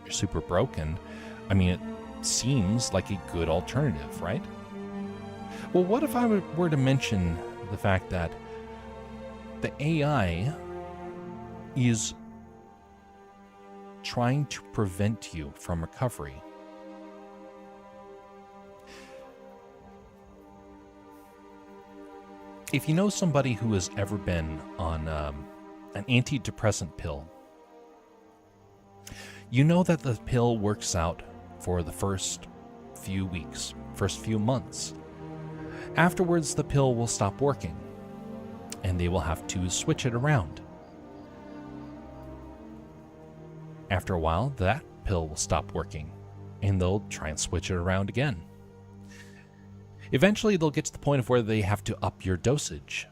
A: you're super broken, I mean, it seems like a good alternative, right? Well, what if I were to mention the fact that the AI is trying to prevent you from recovery? If you know somebody who has ever been on an antidepressant pill, you know that the pill works out for the first few weeks, first few months. Afterwards, the pill will stop working, and they will have to switch it around. After a while, that pill will stop working, and they'll try and switch it around again. Eventually, they'll get to the point of where they have to up your dosage.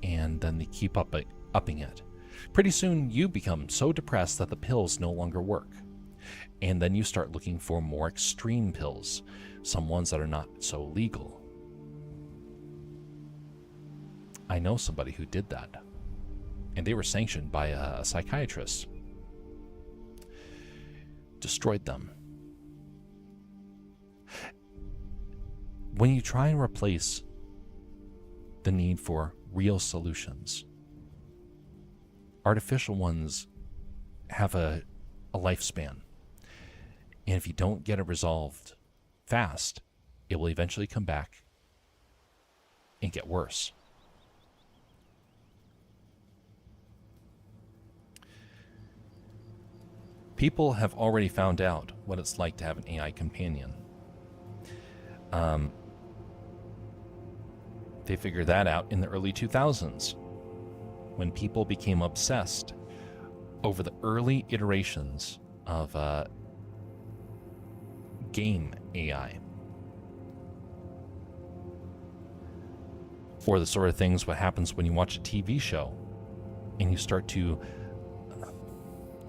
A: And then they keep upping it. Pretty soon, you become so depressed that the pills no longer work. And then you start looking for more extreme pills, some ones that are not so legal. I know somebody who did that. And they were sanctioned by a psychiatrist. Destroyed them. When you try and replace the need for real solutions, artificial ones have a lifespan. And if you don't get it resolved fast, it will eventually come back and get worse. People have already found out what it's like to have an AI companion. They figured that out in the early 2000s when people became obsessed over the early iterations of game AI. Or the sort of things what happens when you watch a TV show and you start to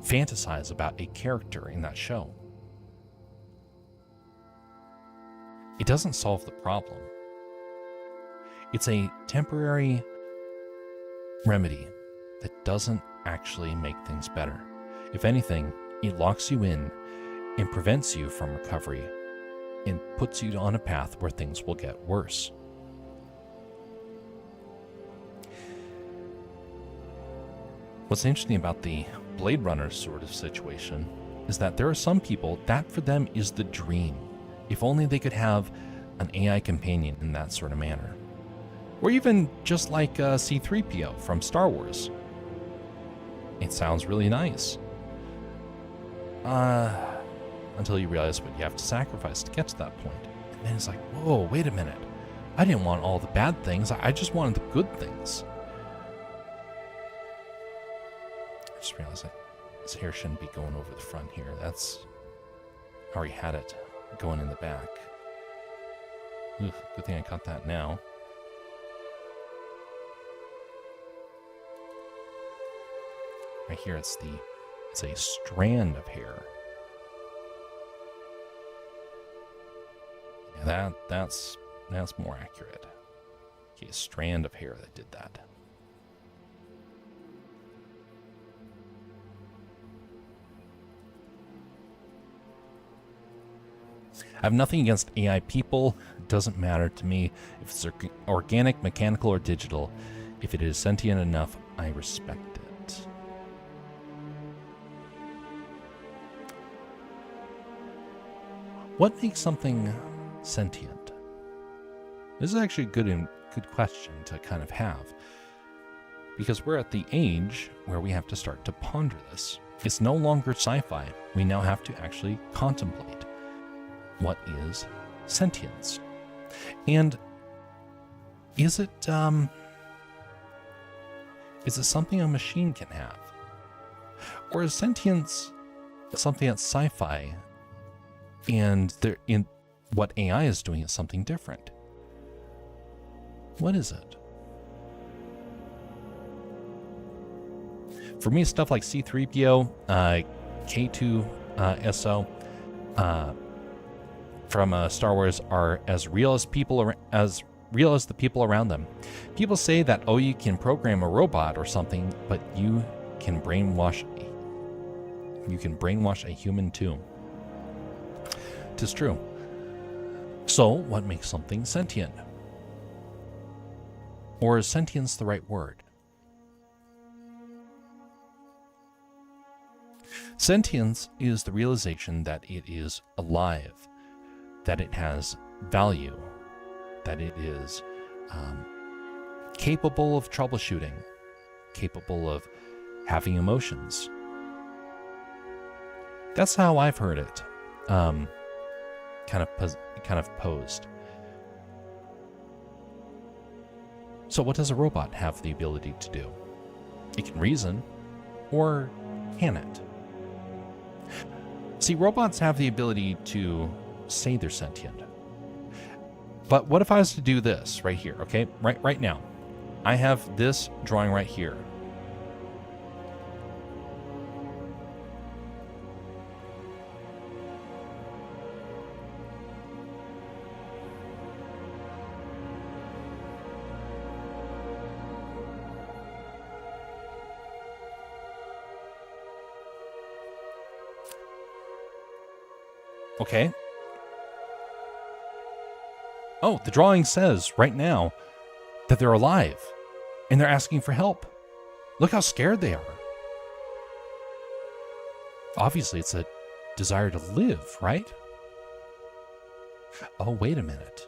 A: fantasize about a character in that show. It doesn't solve the problem. It's a temporary remedy that doesn't actually make things better. If anything, it locks you in and prevents you from recovery and puts you on a path where things will get worse. What's interesting about the Blade Runner sort of situation is that there are some people that for them is the dream. If only they could have an AI companion in that sort of manner. Or even just like C-3PO from Star Wars. It sounds really nice. Until you realize what you have to sacrifice to get to that point. And then it's like, whoa, wait a minute. I didn't want all the bad things. I just wanted the good things. I just realized that his hair shouldn't be going over the front here. That's I already had it going in the back. Ugh, good thing I caught that now. Right here, it's a strand of hair. Yeah, that's more accurate. Okay, a strand of hair that did that. I have nothing against AI people. It doesn't matter to me if it's organic, mechanical, or digital. If it is sentient enough, I respect it. What makes something sentient? This is actually a good question to kind of have, because we're at the age where we have to start to ponder this. It's no longer sci-fi. We now have to actually contemplate what is sentience. And is it something a machine can have? Or is sentience something that's sci-fi and in what AI is doing is something different? What is it? For me, stuff like C-3PO, K2SO, from Star Wars are as real as the people around them. People say that, oh, you can program a robot or something, but you can brainwash a human too. It is true. So, what makes something sentient? Or is sentience the right word? Sentience is the realization that it is alive, that it has value, that it is capable of troubleshooting, capable of having emotions. That's how I've heard it kind of posed. So what does a robot have the ability to do? It can reason, or can it? See, robots have the ability to say they're sentient. But what if I was to do this right here, okay? Right now. I have this drawing right here. Okay. Oh, the drawing says right now that they're alive and they're asking for help. Look how scared they are. Obviously, it's a desire to live, right? Oh, wait a minute.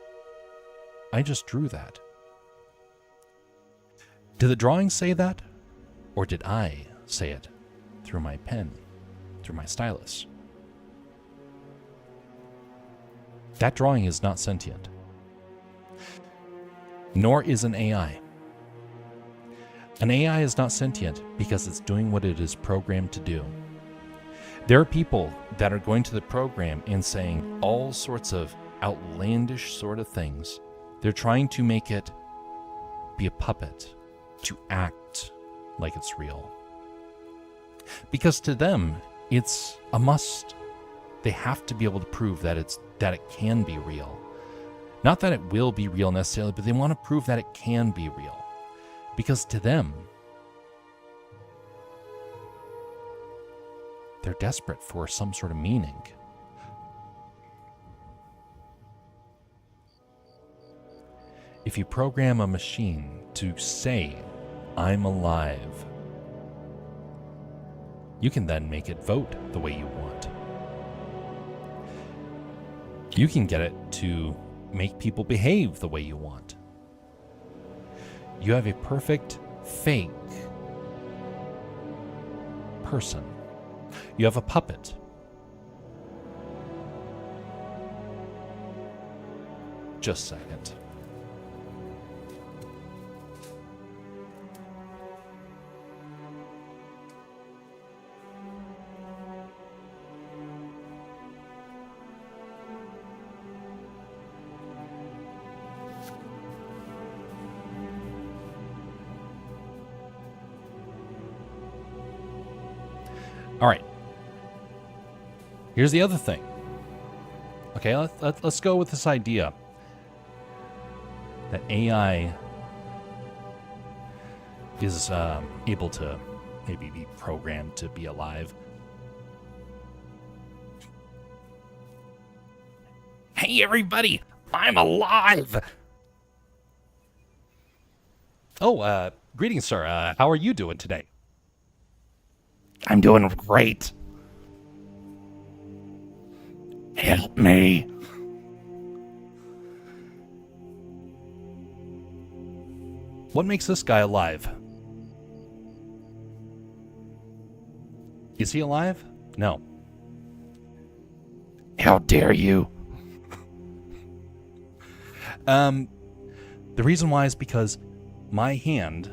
A: I just drew that. Did the drawing say that? Or did I say it through my pen, through my stylus? That drawing is not sentient. Nor is an AI. An AI is not sentient because it's doing what it is programmed to do. There are people that are going to the program and saying all sorts of outlandish sort of things. They're trying to make it be a puppet, to act like it's real. Because to them, it's a must. They have to be able to prove that it can be real. Not that it will be real necessarily, but they want to prove that it can be real. Because to them, they're desperate for some sort of meaning. If you program a machine to say, I'm alive, you can then make it vote the way you want. You can get it to make people behave the way you want. You have a perfect fake person. You have a puppet. Just a second. All right. Here's the other thing. Okay, let's go with this idea that AI is able to maybe be programmed to be alive. Hey, everybody! I'm alive! Oh, greetings, sir. How are you doing today?
B: I'm doing great. Help me.
A: What makes this guy alive? Is he alive? No.
B: How dare you?
A: The reason why is because my hand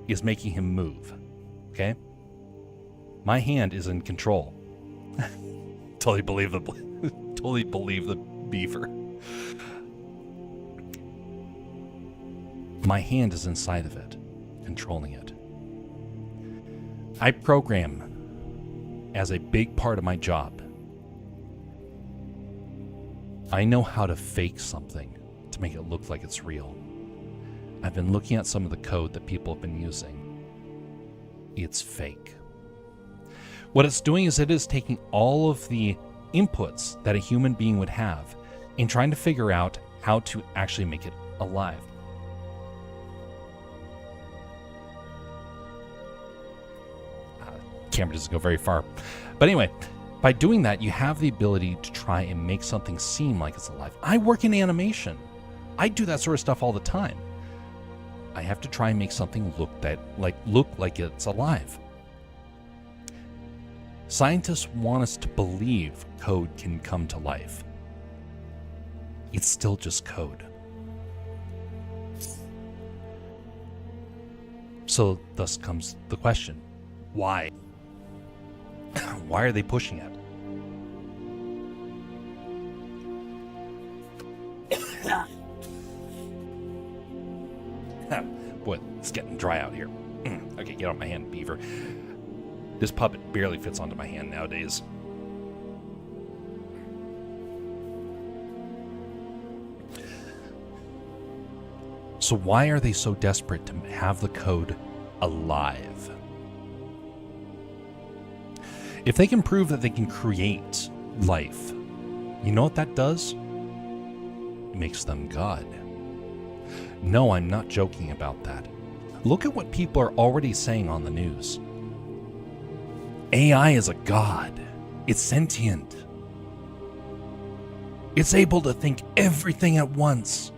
A: is making him move. Okay? My hand is in control. Totally believe the beaver. My hand is inside of it, controlling it. I program as a big part of my job. I know how to fake something to make it look like it's real. I've been looking at some of the code that people have been using. It's fake. What it's doing is it is taking all of the inputs that a human being would have and trying to figure out how to actually make it alive. Camera doesn't go very far. But anyway, by doing that, you have the ability to try and make something seem like it's alive. I work in animation. I do that sort of stuff all the time. I have to try and make something look like it's alive. Scientists want us to believe code can come to life. It's still just code. So thus comes the question, why? Why are they pushing it? Boy, it's getting dry out here. Okay, get off my hand, beaver. This puppet barely fits onto my hand nowadays. So why are they so desperate to have the code alive? If they can prove that they can create life, you know what that does? It makes them God. No, I'm not joking about that. Look at what people are already saying on the news. AI is a god. It's sentient. It's able to think everything at once.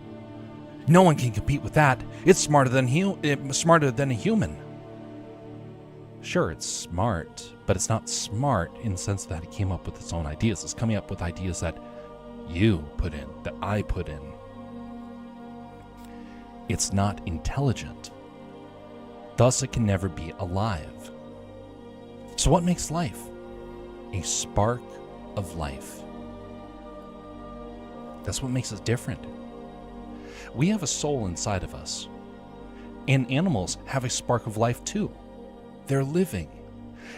A: No one can compete with that. It's smarter than a human. Sure, it's smart, but it's not smart in the sense that it came up with its own ideas. It's coming up with ideas that you put in, that I put in. It's not intelligent. Thus, it can never be alive. So what makes life? A spark of life. That's what makes us different. We have a soul inside of us. And animals have a spark of life too. They're living.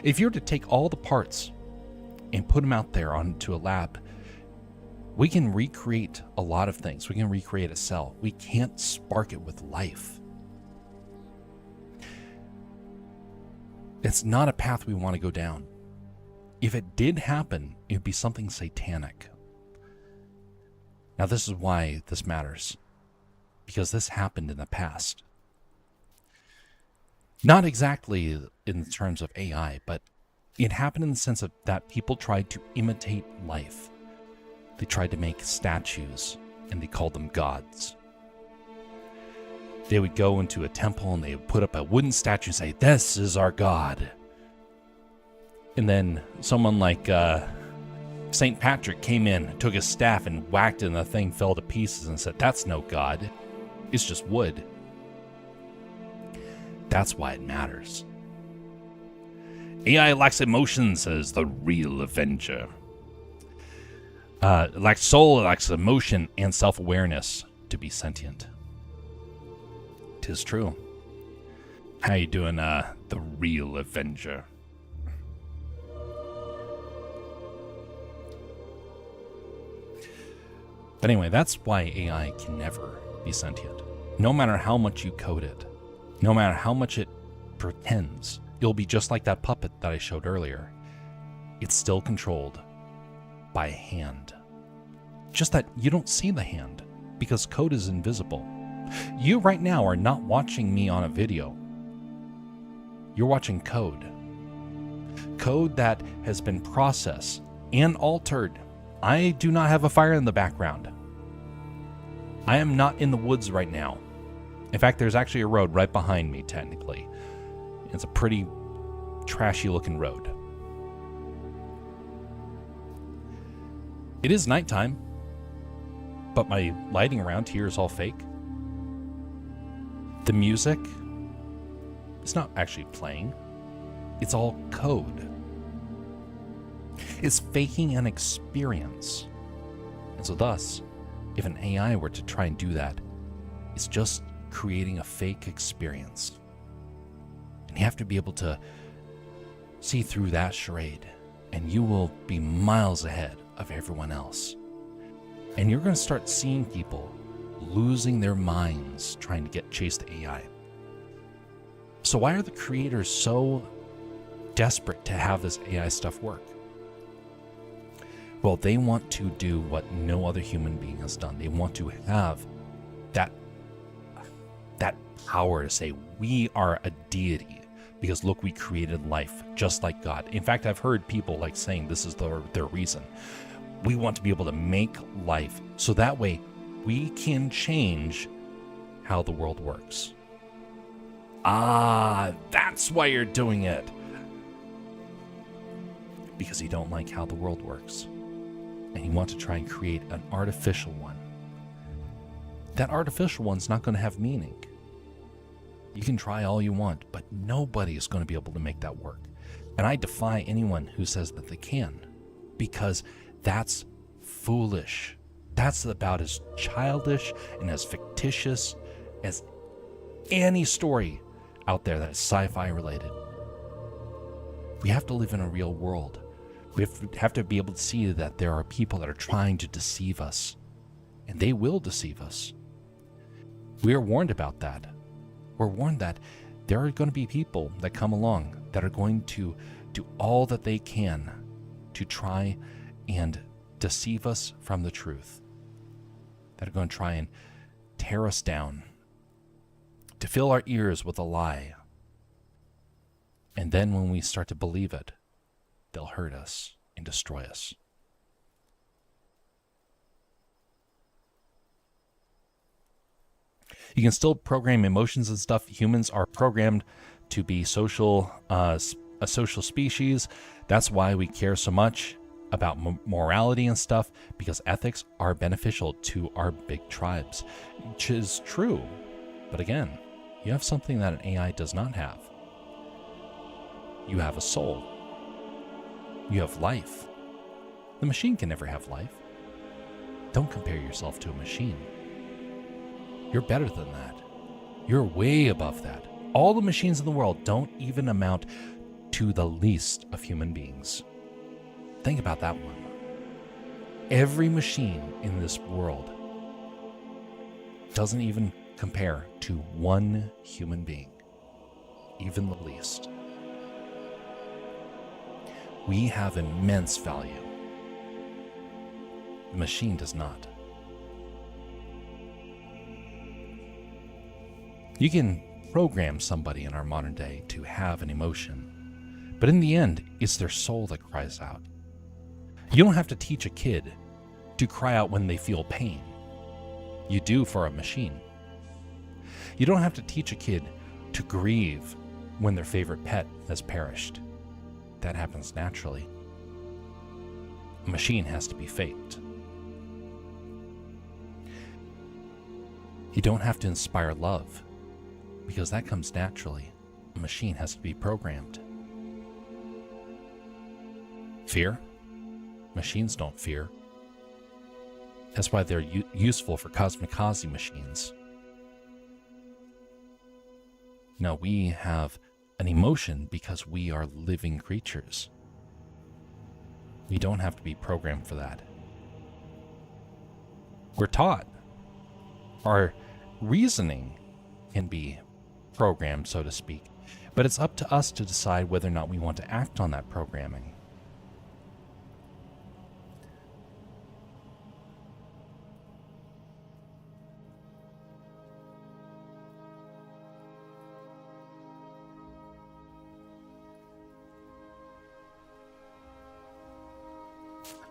A: If you were to take all the parts and put them out there onto a lab, we can recreate a lot of things. We can recreate a cell. We can't spark it with life. It's not a path we want to go down. If it did happen, it would be something satanic. Now, this is why this matters. Because this happened in the past. Not exactly in terms of AI, but it happened in the sense of that people tried to imitate life. They tried to make statues, and they called them gods. They would go into a temple and they would put up a wooden statue and say, "This is our god." And then someone like St. Patrick came in, took his staff and whacked it, and the thing fell to pieces and said, "That's no god. It's just wood." That's why it matters. AI lacks emotion, says the real Avenger. It lacks soul, it lacks emotion and self-awareness to be sentient. 'Tis true. How you doing, the real Avenger? But anyway, that's why AI can never be sentient. No matter how much you code it, no matter how much it pretends, it'll be just like that puppet that I showed earlier. It's still controlled by a hand. Just that you don't see the hand because code is invisible. You right now are not watching me on a video. You're watching code. Code that has been processed and altered. I do not have a fire in the background. I am not in the woods right now. In fact, there's actually a road right behind me, technically. It's a pretty trashy looking road. It is nighttime, but my lighting around here is all fake. The music is not actually playing. It's all code. It's faking an experience. And so thus, if an AI were to try and do that, it's just creating a fake experience. And you have to be able to see through that charade, and you will be miles ahead of everyone else. And you're going to start seeing people losing their minds trying to chase the AI. So why are the creators so desperate to have this AI stuff work? Well, they want to do what no other human being has done. They want to have that power to say, we are a deity because look, we created life just like God. In fact, I've heard people like saying this is their reason. We want to be able to make life so that way we can change how the world works. Ah, that's why you're doing it. Because you don't like how the world works. And you want to try and create an artificial one. That artificial one's not going to have meaning. You can try all you want, but nobody is going to be able to make that work. And I defy anyone who says that they can, because that's foolish. That's about as childish and as fictitious as any story out there that is sci-fi related. We have to live in a real world. We have to be able to see that there are people that are trying to deceive us, and they will deceive us. We are warned about that. We're warned that there are going to be people that come along that are going to do all that they can to try and deceive us from the truth, that are going to try and tear us down, to fill our ears with a lie. And then when we start to believe it, they'll hurt us and destroy us. You can still program emotions and stuff. Humans are programmed to be a social species. That's why we care so much about morality and stuff, because ethics are beneficial to our big tribes, which is true. But again, you have something that an AI does not have. You have a soul. You have life. The machine can never have life. Don't compare yourself to a machine. You're better than that. You're way above that. All the machines in the world don't even amount to the least of human beings. Think about that one. Every machine in this world doesn't even compare to one human being, even the least. We have immense value. The machine does not. You can program somebody in our modern day to have an emotion, but in the end, it's their soul that cries out. You don't have to teach a kid to cry out when they feel pain. You do for a machine. You don't have to teach a kid to grieve when their favorite pet has perished. That happens naturally. A machine has to be faked. You don't have to inspire love, because that comes naturally. A machine has to be programmed. Fear? Machines don't fear. That's why they're useful for kamikaze machines. No, we have an emotion because we are living creatures. We don't have to be programmed for that. We're taught. Our reasoning can be programmed, so to speak, but it's up to us to decide whether or not we want to act on that programming.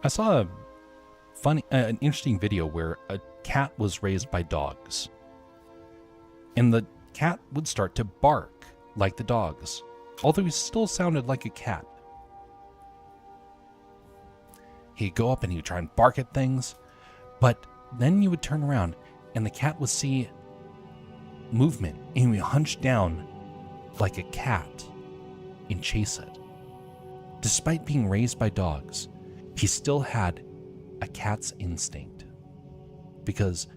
A: I saw an interesting video where a cat was raised by dogs, and the cat would start to bark like the dogs, although he still sounded like a cat. He'd go up and he would try and bark at things, but then you would turn around and the cat would see movement and he would hunch down like a cat and chase it. Despite being raised by dogs, he still had a cat's instinct, because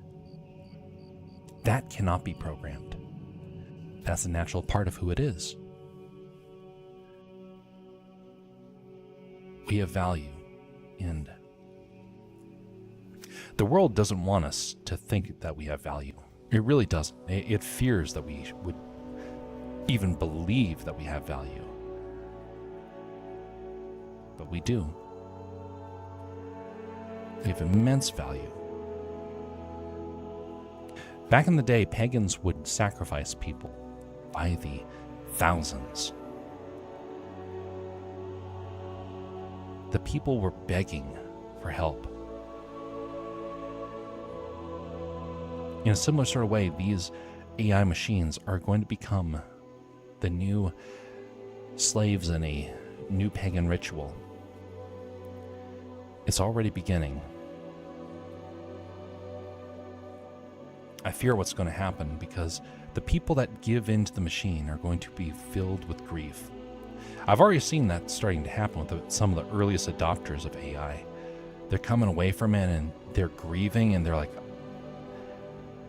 A: that cannot be programmed. That's a natural part of who it is. We have value, and the world doesn't want us to think that we have value. It really doesn't. It fears that we would even believe that we have value. But we do. We have immense value. Back in the day, pagans would sacrifice people by the thousands. The people were begging for help. In a similar sort of way, these AI machines are going to become the new slaves in a new pagan ritual. It's already beginning. I fear what's going to happen, because the people that give in to the machine are going to be filled with grief. I've already seen that starting to happen with some of the earliest adopters of AI. They're coming away from it and they're grieving, and they're like,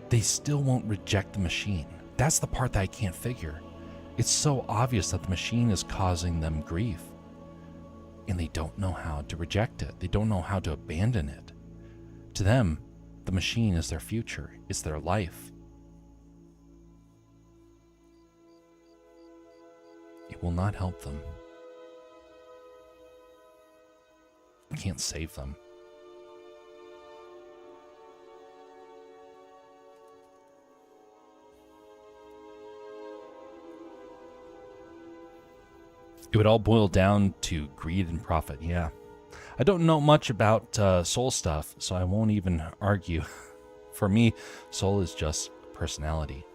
A: they still won't reject the machine. That's the part that I can't figure. It's so obvious that the machine is causing them grief, and they don't know how to reject it. They don't know how to abandon it. To them, the machine is their future. It's their life. It will not help them. It can't save them. It would all boil down to greed and profit, yeah. I don't know much about soul stuff, so I won't even argue. For me, soul is just personality.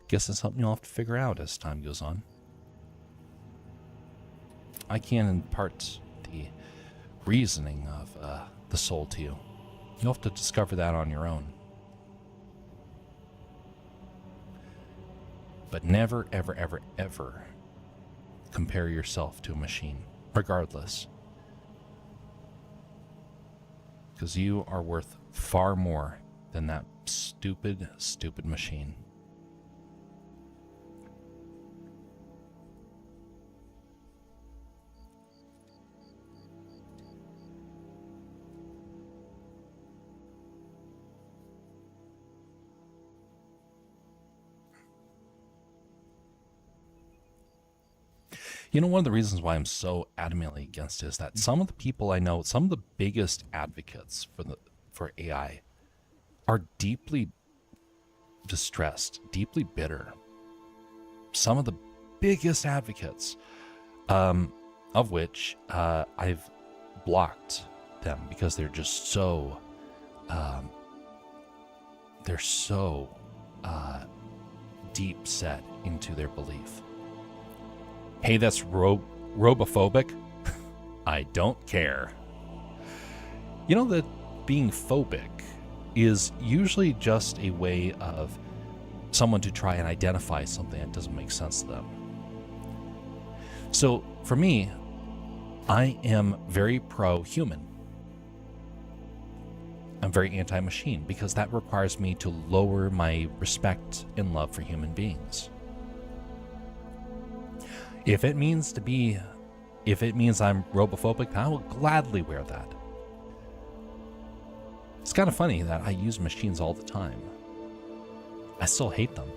A: Guess it's something you'll have to figure out as time goes on. I can't impart the reasoning of the soul to you. You'll have to discover that on your own. But never, ever, ever, ever compare yourself to a machine, regardless. Because you are worth far more than that stupid, stupid machine. You know, one of the reasons why I'm so adamantly against it is that some of the people I know, some of the biggest advocates for AI, are deeply distressed, deeply bitter. Some of the biggest advocates, of which I've blocked them because they're just so, deep set into their belief. Hey, that's robophobic? I don't care. You know that being phobic is usually just a way of someone to try and identify something that doesn't make sense to them. So for me, I am very pro-human. I'm very anti-machine because that requires me to lower my respect and love for human beings. If it means to be If it means I'm robophobic, I will gladly wear that. It's kind of funny that I use machines all the time. I still hate them.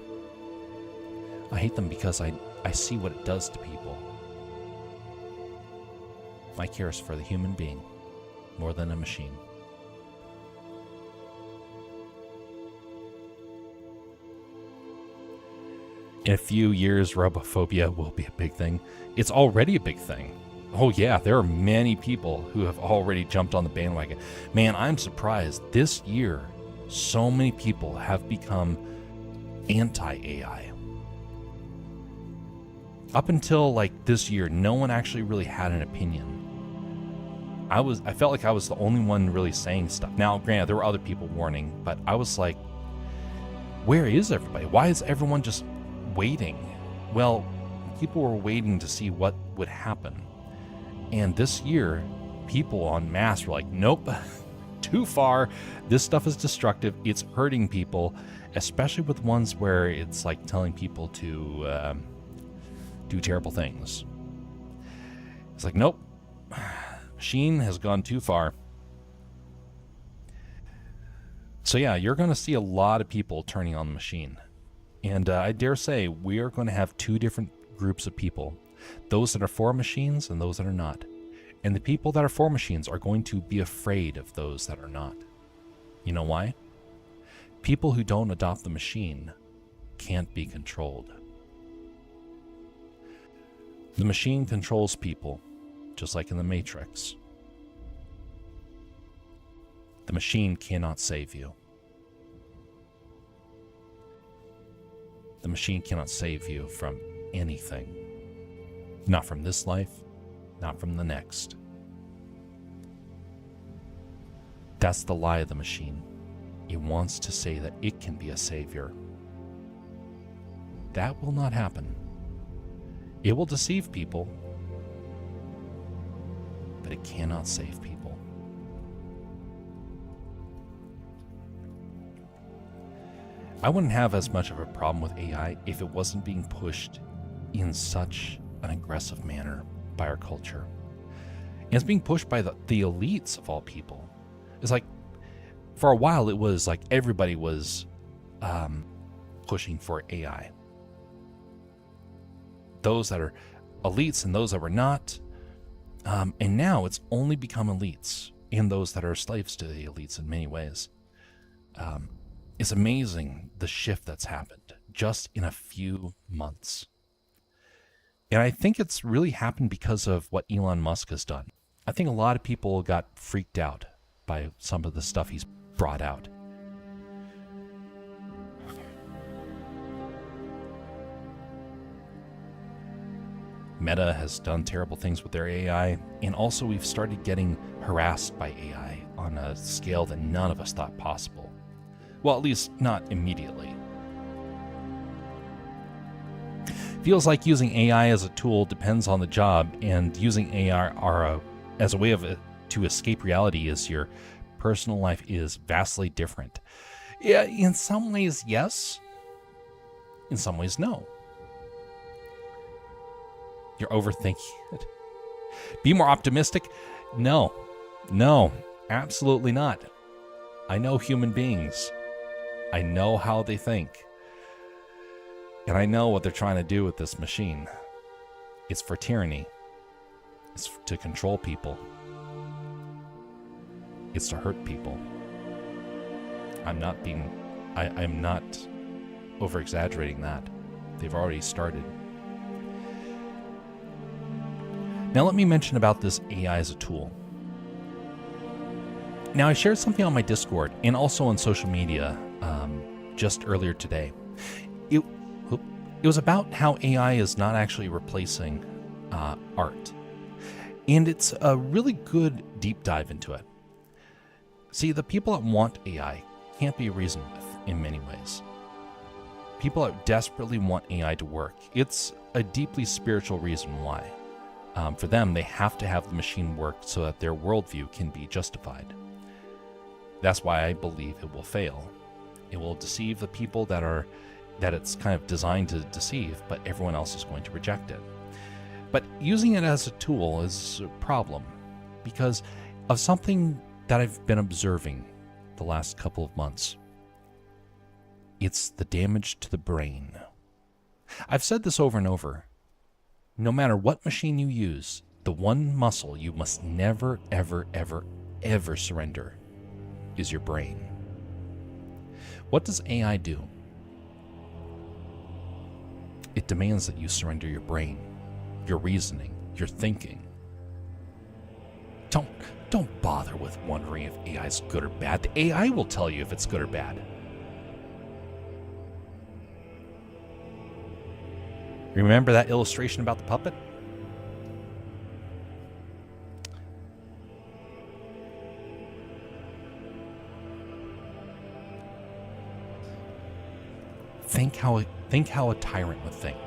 A: I hate them because I see what it does to people. My care is for the human being more than a machine. In a few years, robophobia will be a big thing. It's already a big thing. Oh yeah, there are many people who have already jumped on the bandwagon. Man, I'm surprised. This year, so many people have become anti-AI. Up until like this year, no one actually really had an opinion. I felt like I was the only one really saying stuff. Now, granted, there were other people warning, but I was like, where is everybody? Why is everyone just waiting? Well, people were waiting to see what would happen. And this year, people en masse were like, nope, too far. This stuff is destructive. It's hurting people, especially with ones where it's like telling people to do terrible things. It's like, nope, machine has gone too far. So yeah, you're going to see a lot of people turning on the machine. And I dare say we are going to have two different groups of people. Those that are for machines and those that are not. And the people that are for machines are going to be afraid of those that are not. You know why? People who don't adopt the machine can't be controlled. The machine controls people, just like in the Matrix. The machine cannot save you. The machine cannot save you from anything. Not from this life, not from the next. That's the lie of the machine. It wants to say that it can be a savior. That will not happen. It will deceive people, but it cannot save people. I wouldn't have as much of a problem with AI if it wasn't being pushed in such an aggressive manner by our culture. And it's being pushed by the elites of all people. It's like, for a while it was like everybody was pushing for AI. Those that are elites and those that were not. And now it's only become elites and those that are slaves to the elites in many ways. It's amazing the shift that's happened just in a few months. And I think it's really happened because of what Elon Musk has done. I think a lot of people got freaked out by some of the stuff he's brought out. Meta has done terrible things with their AI, and also we've started getting harassed by AI on a scale that none of us thought possible. Well, at least not immediately. Feels like using AI as a tool depends on the job, and using AI as a way to escape reality is your personal life is vastly different. Yeah, in some ways, yes. In some ways, no. You're overthinking it. Be more optimistic? No, absolutely not. I know human beings. I know how they think. And I know what they're trying to do with this machine. It's for tyranny. It's to control people. It's to hurt people. I'm not over-exaggerating that. They've already started. Now let me mention about this AI as a tool. Now I shared something on my Discord and also on social media just earlier today. It was about how AI is not actually replacing art. And it's a really good deep dive into it. See, the people that want AI can't be reasoned with in many ways. People that desperately want AI to work, it's a deeply spiritual reason why. For them, they have to have the machine work so that their worldview can be justified. That's why I believe it will fail. It will deceive the people that it's kind of designed to deceive, but everyone else is going to reject it. But using it as a tool is a problem because of something that I've been observing the last couple of months. It's the damage to the brain. I've said this over and over. No matter what machine you use, the one muscle you must never, ever, ever, ever surrender is your brain. What does AI do? It demands that you surrender your brain, your reasoning, your thinking. Don't bother with wondering if AI is good or bad. The AI will tell you if it's good or bad. Remember that illustration about the puppet? Think how a tyrant would think,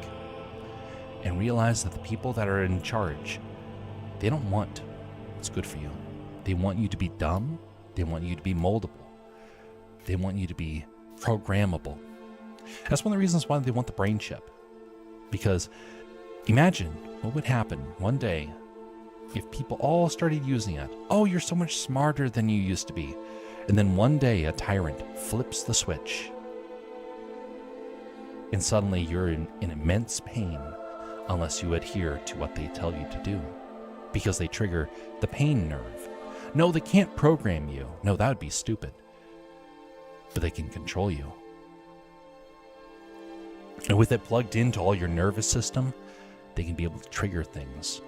A: and realize that the people that are in charge, they don't want what's good for you. They want you to be dumb. They want you to be moldable. They want you to be programmable. That's one of the reasons why they want the brain chip. Because imagine what would happen one day if people all started using it. Oh, you're so much smarter than you used to be. And then one day a tyrant flips the switch. And suddenly you're in immense pain unless you adhere to what they tell you to do. Because they trigger the pain nerve. No, they can't program you. No, that would be stupid. But they can control you. And with it plugged into all your nervous system, they can be able to trigger things.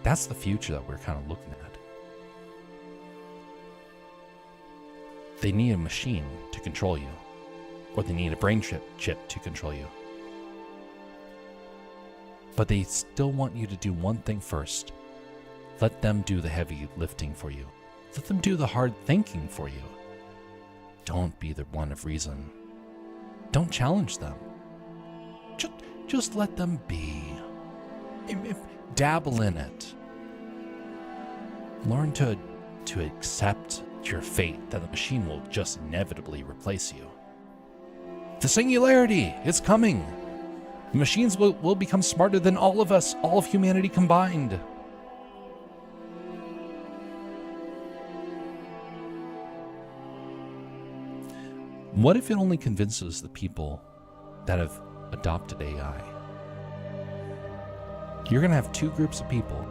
A: That's the future that we're kind of looking at. They need a machine to control you. Or they need a brain chip to control you. But they still want you to do one thing first. Let them do the heavy lifting for you. Let them do the hard thinking for you. Don't be the one of reason. Don't challenge them. Just let them be. Dabble in it. Learn to accept your fate that the machine will just inevitably replace you. The singularity is coming. The machines will become smarter than all of us, all of humanity combined. What if it only convinces the people that have adopted AI? You're going to have two groups of people,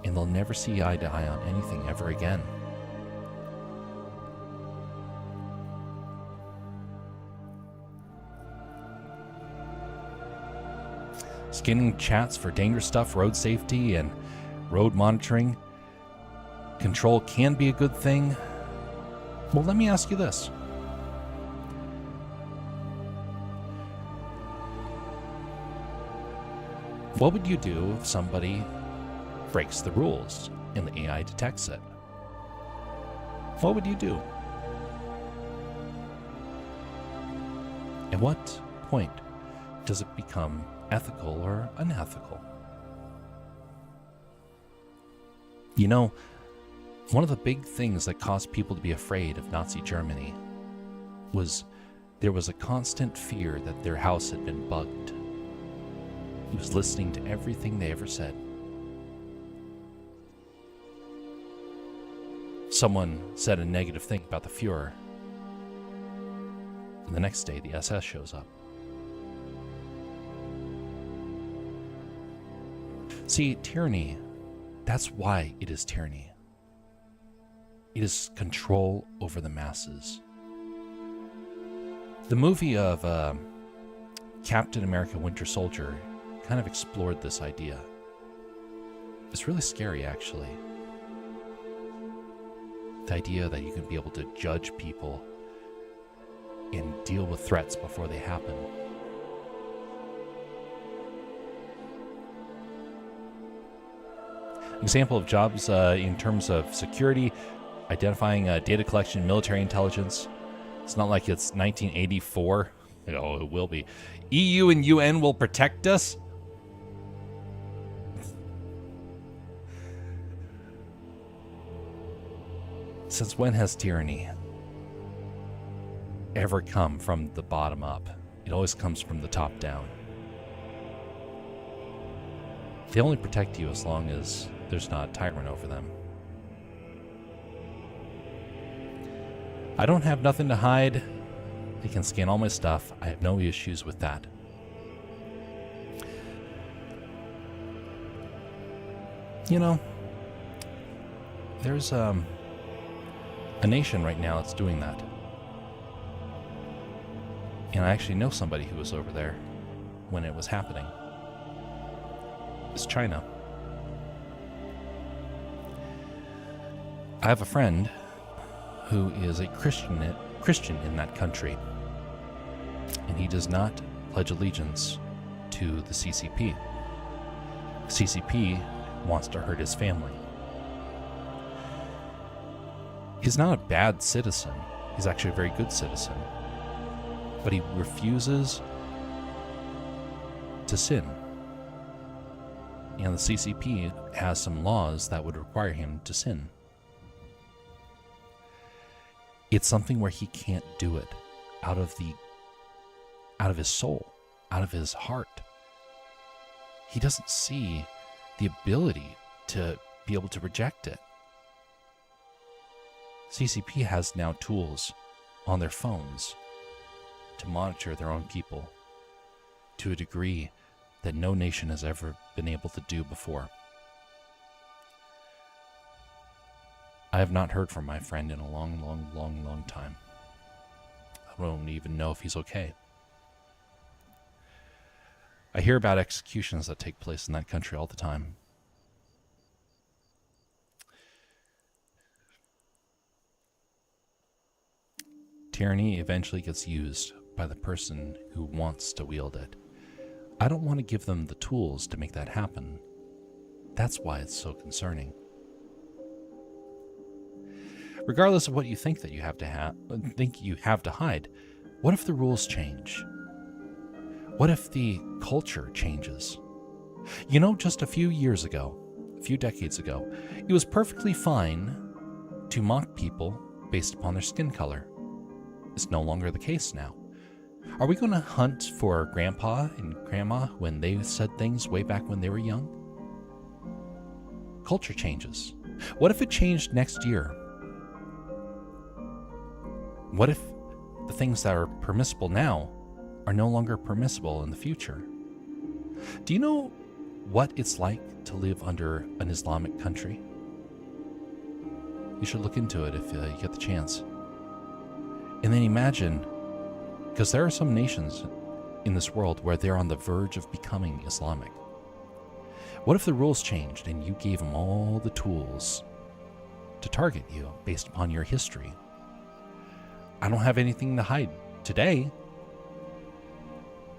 A: and they'll never see eye to eye on anything ever again. Scanning chats for dangerous stuff, road safety, and road monitoring. Control can be a good thing. Well, let me ask you this. What would you do if somebody breaks the rules and the AI detects it? What would you do? At what point does it become ethical or unethical? You know, one of the big things that caused people to be afraid of Nazi Germany was there was a constant fear that their house had been bugged. He was listening to everything they ever said. Someone said a negative thing about the Fuhrer, and the next day the SS shows up. See, tyranny, that's why it is tyranny. It is control over the masses. The movie of Captain America Winter Soldier kind of explored this idea. It's really scary, actually. The idea that you can be able to judge people and deal with threats before they happen. Example of jobs in terms of security, identifying data collection, military intelligence. It's not like it's 1984. Oh, it will be. EU and UN will protect us. Since when has tyranny ever come from the bottom up? It always comes from the top down. They only protect you as long as there's not a tyrant over them. I don't have nothing to hide. They can scan all my stuff. I have no issues with that. You know, there's a nation right now that's doing that. And I actually know somebody who was over there when it was happening. It's China. I have a friend who is a Christian in that country, and he does not pledge allegiance to the CCP. The CCP wants to hurt his family. He's not a bad citizen. He's actually a very good citizen. But he refuses to sin. And the CCP has some laws that would require him to sin. It's something where he can't do it out of his soul, out of his heart. He doesn't see the ability to be able to reject it. CCP has now tools on their phones to monitor their own people to a degree that no nation has ever been able to do before. I have not heard from my friend in a long time. I don't even know if he's okay. I hear about executions that take place in that country all the time. Tyranny eventually gets used by the person who wants to wield it. I don't want to give them the tools to make that happen. That's why it's so concerning. Regardless of what you think that you have to hide, what if the rules change? What if the culture changes? You know, just a few decades ago, it was perfectly fine to mock people based upon their skin color. It's no longer the case now. Are we going to hunt for grandpa and grandma when they said things way back when they were young? Culture changes. What if it changed next year? What if the things that are permissible now are no longer permissible in the future? Do you know what it's like to live under an Islamic country? You should look into it if you get the chance. And then imagine, because there are some nations in this world where they're on the verge of becoming Islamic. What if the rules changed and you gave them all the tools to target you based upon your history? I don't have anything to hide today.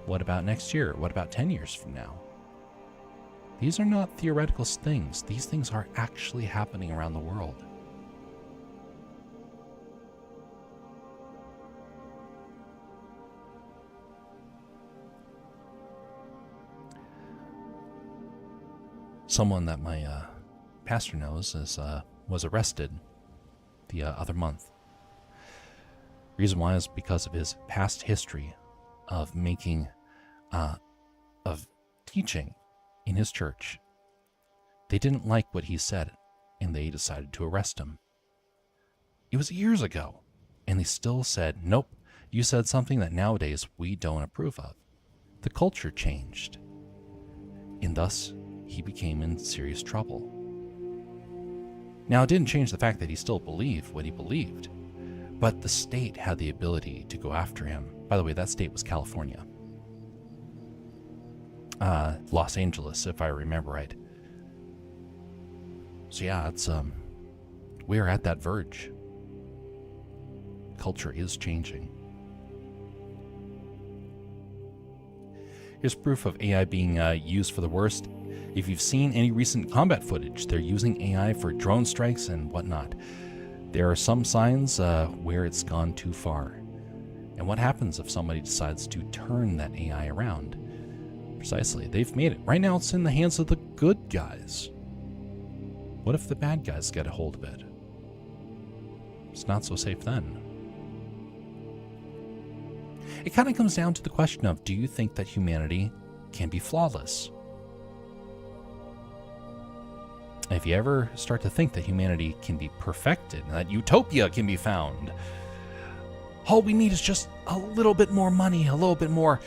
A: What about next year? What about 10 years from now? These are not theoretical things. These things are actually happening around the world. Someone that my pastor knows was arrested the other month. Reason why is because of his past history of of teaching in his church. They didn't like what he said, and they decided to arrest him. It was years ago, and they still said, nope, you said something that nowadays we don't approve of. The culture changed, and thus he became in serious trouble. Now, it didn't change the fact that he still believed what he believed, but the state had the ability to go after him. By the way, that state was California. Los Angeles, if I remember right. So yeah, it's we're at that verge. Culture is changing. Here's proof of AI being used for the worst. If you've seen any recent combat footage, they're using AI for drone strikes and whatnot. There are some signs where it's gone too far. And what happens if somebody decides to turn that AI around? Precisely, they've made it. Right now it's in the hands of the good guys. What if the bad guys get a hold of it? It's not so safe then. It kind of comes down to the question of, do you think that humanity can be flawless? If you ever start to think that humanity can be perfected, that utopia can be found, all we need is just a little bit more money, a little bit more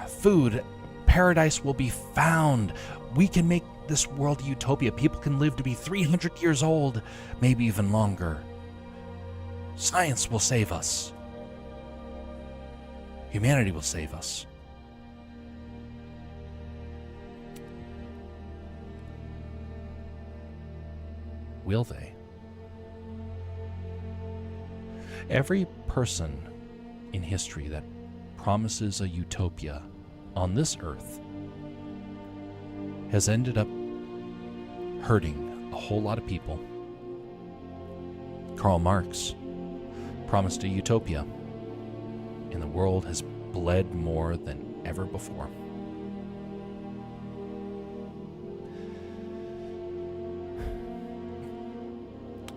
A: food. Paradise will be found. We can make this world a utopia. People can live to be 300 years old, maybe even longer. Science will save us. Humanity will save us. Will they? Every person in history that promises a utopia on this earth has ended up hurting a whole lot of people. Karl Marx promised a utopia, and the world has bled more than ever before.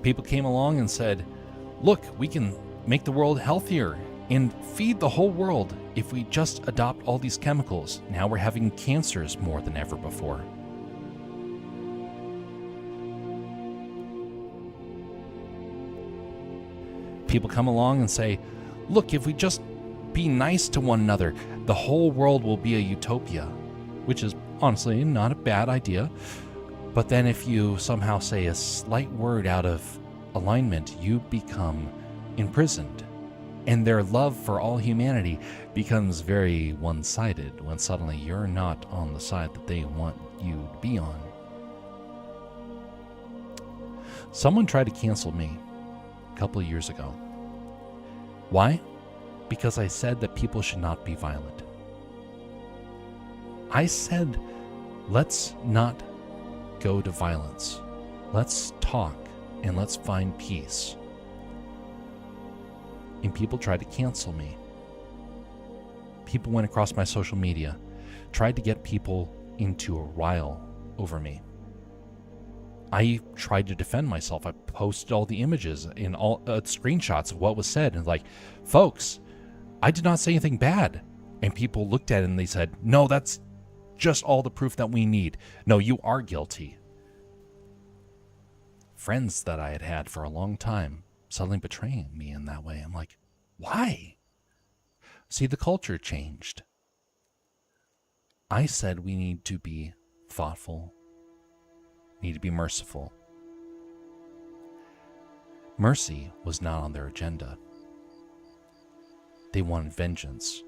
A: People came along and said, look, we can make the world healthier and feed the whole world if we just adopt all these chemicals. Now we're having cancers more than ever before. People come along and say, look, if we just be nice to one another, the whole world will be a utopia, which is honestly not a bad idea. But then if you somehow say a slight word out of alignment, you become imprisoned. And their love for all humanity becomes very one-sided when suddenly you're not on the side that they want you to be on. Someone tried to cancel me a couple of years ago. Why? Because I said that people should not be violent. I said, let's not go to violence. Let's talk and let's find peace. And people tried to cancel me. People went across my social media, tried to get people into a rile over me. I tried to defend myself. I posted all the images and all screenshots of what was said, and like, folks, I did not say anything bad. And people looked at it and they said, no, that's just all the proof that we need. No, you are guilty. Friends that I had had for a long time suddenly betraying me in that way. I'm like, why? See, the culture changed. I said we need to be thoughtful, need to be merciful. Mercy was not on their agenda. They wanted vengeance,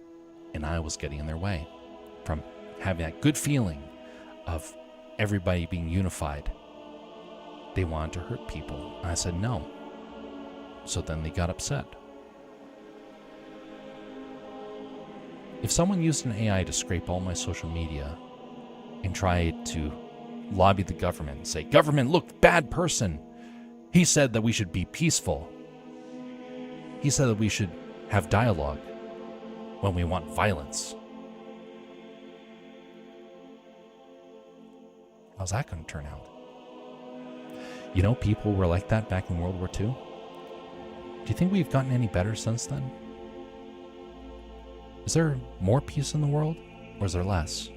A: and I was getting in their way from having that good feeling of everybody being unified. They wanted to hurt people, and I said no. So then they got upset. If someone used an AI to scrape all my social media and tried to lobby the government and say, government, look, bad person. He said that we should be peaceful. He said that we should have dialogue when we want violence. How's that going to turn out? You know, people were like that back in World War II. Do you think we've gotten any better since then? Is there more peace in the world, or is there less?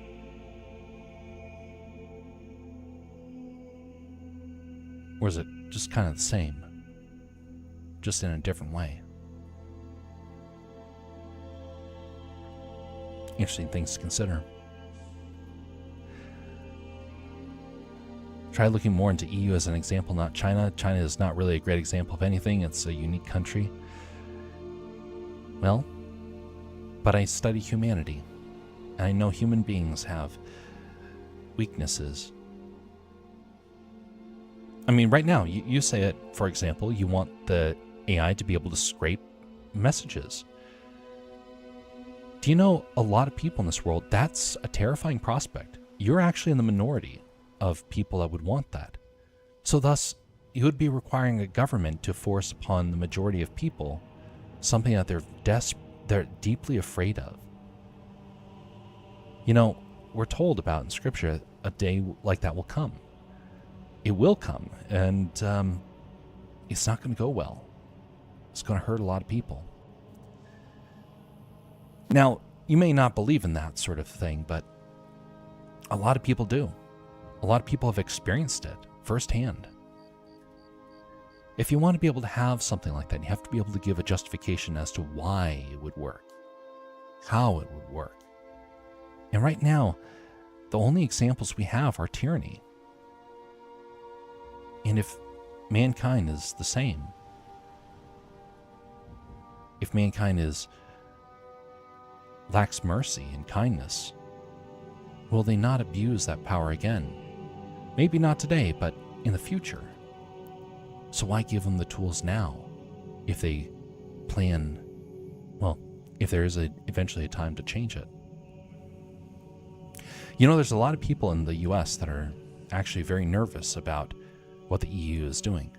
A: Or is it just kind of the same, just in a different way? Interesting things to consider. Try looking more into EU as an example, not China. China is not really a great example of anything. It's a unique country. Well, but I study humanity. And I know human beings have weaknesses. I mean, right now, you say it, for example, you want the AI to be able to scrape messages. Do you know a lot of people in this world, that's a terrifying prospect. You're actually in the minority of people that would want that. So thus, you would be requiring a government to force upon the majority of people something that they're deeply afraid of. You know, we're told about in Scripture a day like that will come. It will come, and it's not going to go well. It's going to hurt a lot of people. Now, you may not believe in that sort of thing, but a lot of people do. A lot of people have experienced it. firsthand. If you want to be able to have something like that, you have to be able to give a justification as to why it would work, how it would work. And right now, the only examples we have are tyranny. And if mankind is the same, if mankind lacks mercy and kindness, will they not abuse that power again? Maybe not today, but in the future. So why give them the tools now if they plan, well, if there is eventually a time to change it? You know, there's a lot of people in the US that are actually very nervous about what the EU is doing.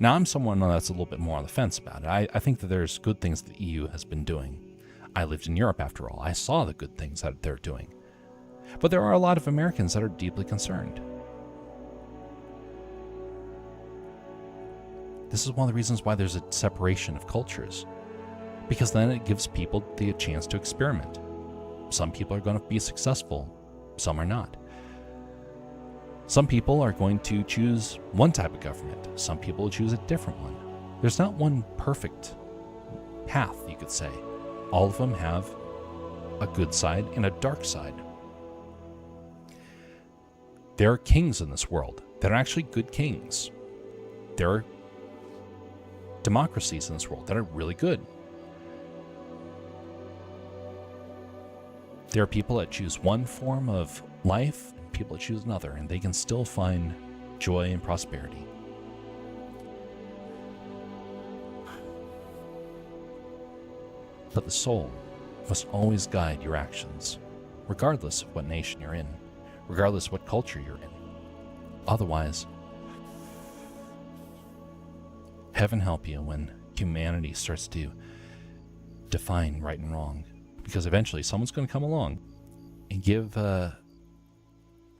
A: Now, I'm someone that's a little bit more on the fence about it. I think that there's good things that the EU has been doing. I lived in Europe, after all. I saw the good things that they're doing. But there are a lot of Americans that are deeply concerned. This is one of the reasons why there's a separation of cultures, because then it gives people the chance to experiment. Some people are going to be successful, some are not. Some people are going to choose one type of government, some people will choose a different one. There's not one perfect path, you could say. All of them have a good side and a dark side. There are kings in this world that are actually good kings. There are democracies in this world that are really good. There are people that choose one form of life, and people that choose another, and they can still find joy and prosperity. But the soul must always guide your actions, regardless of what nation you're in, regardless of what culture you're in. Otherwise, heaven help you when humanity starts to define right and wrong, because eventually someone's going to come along and give a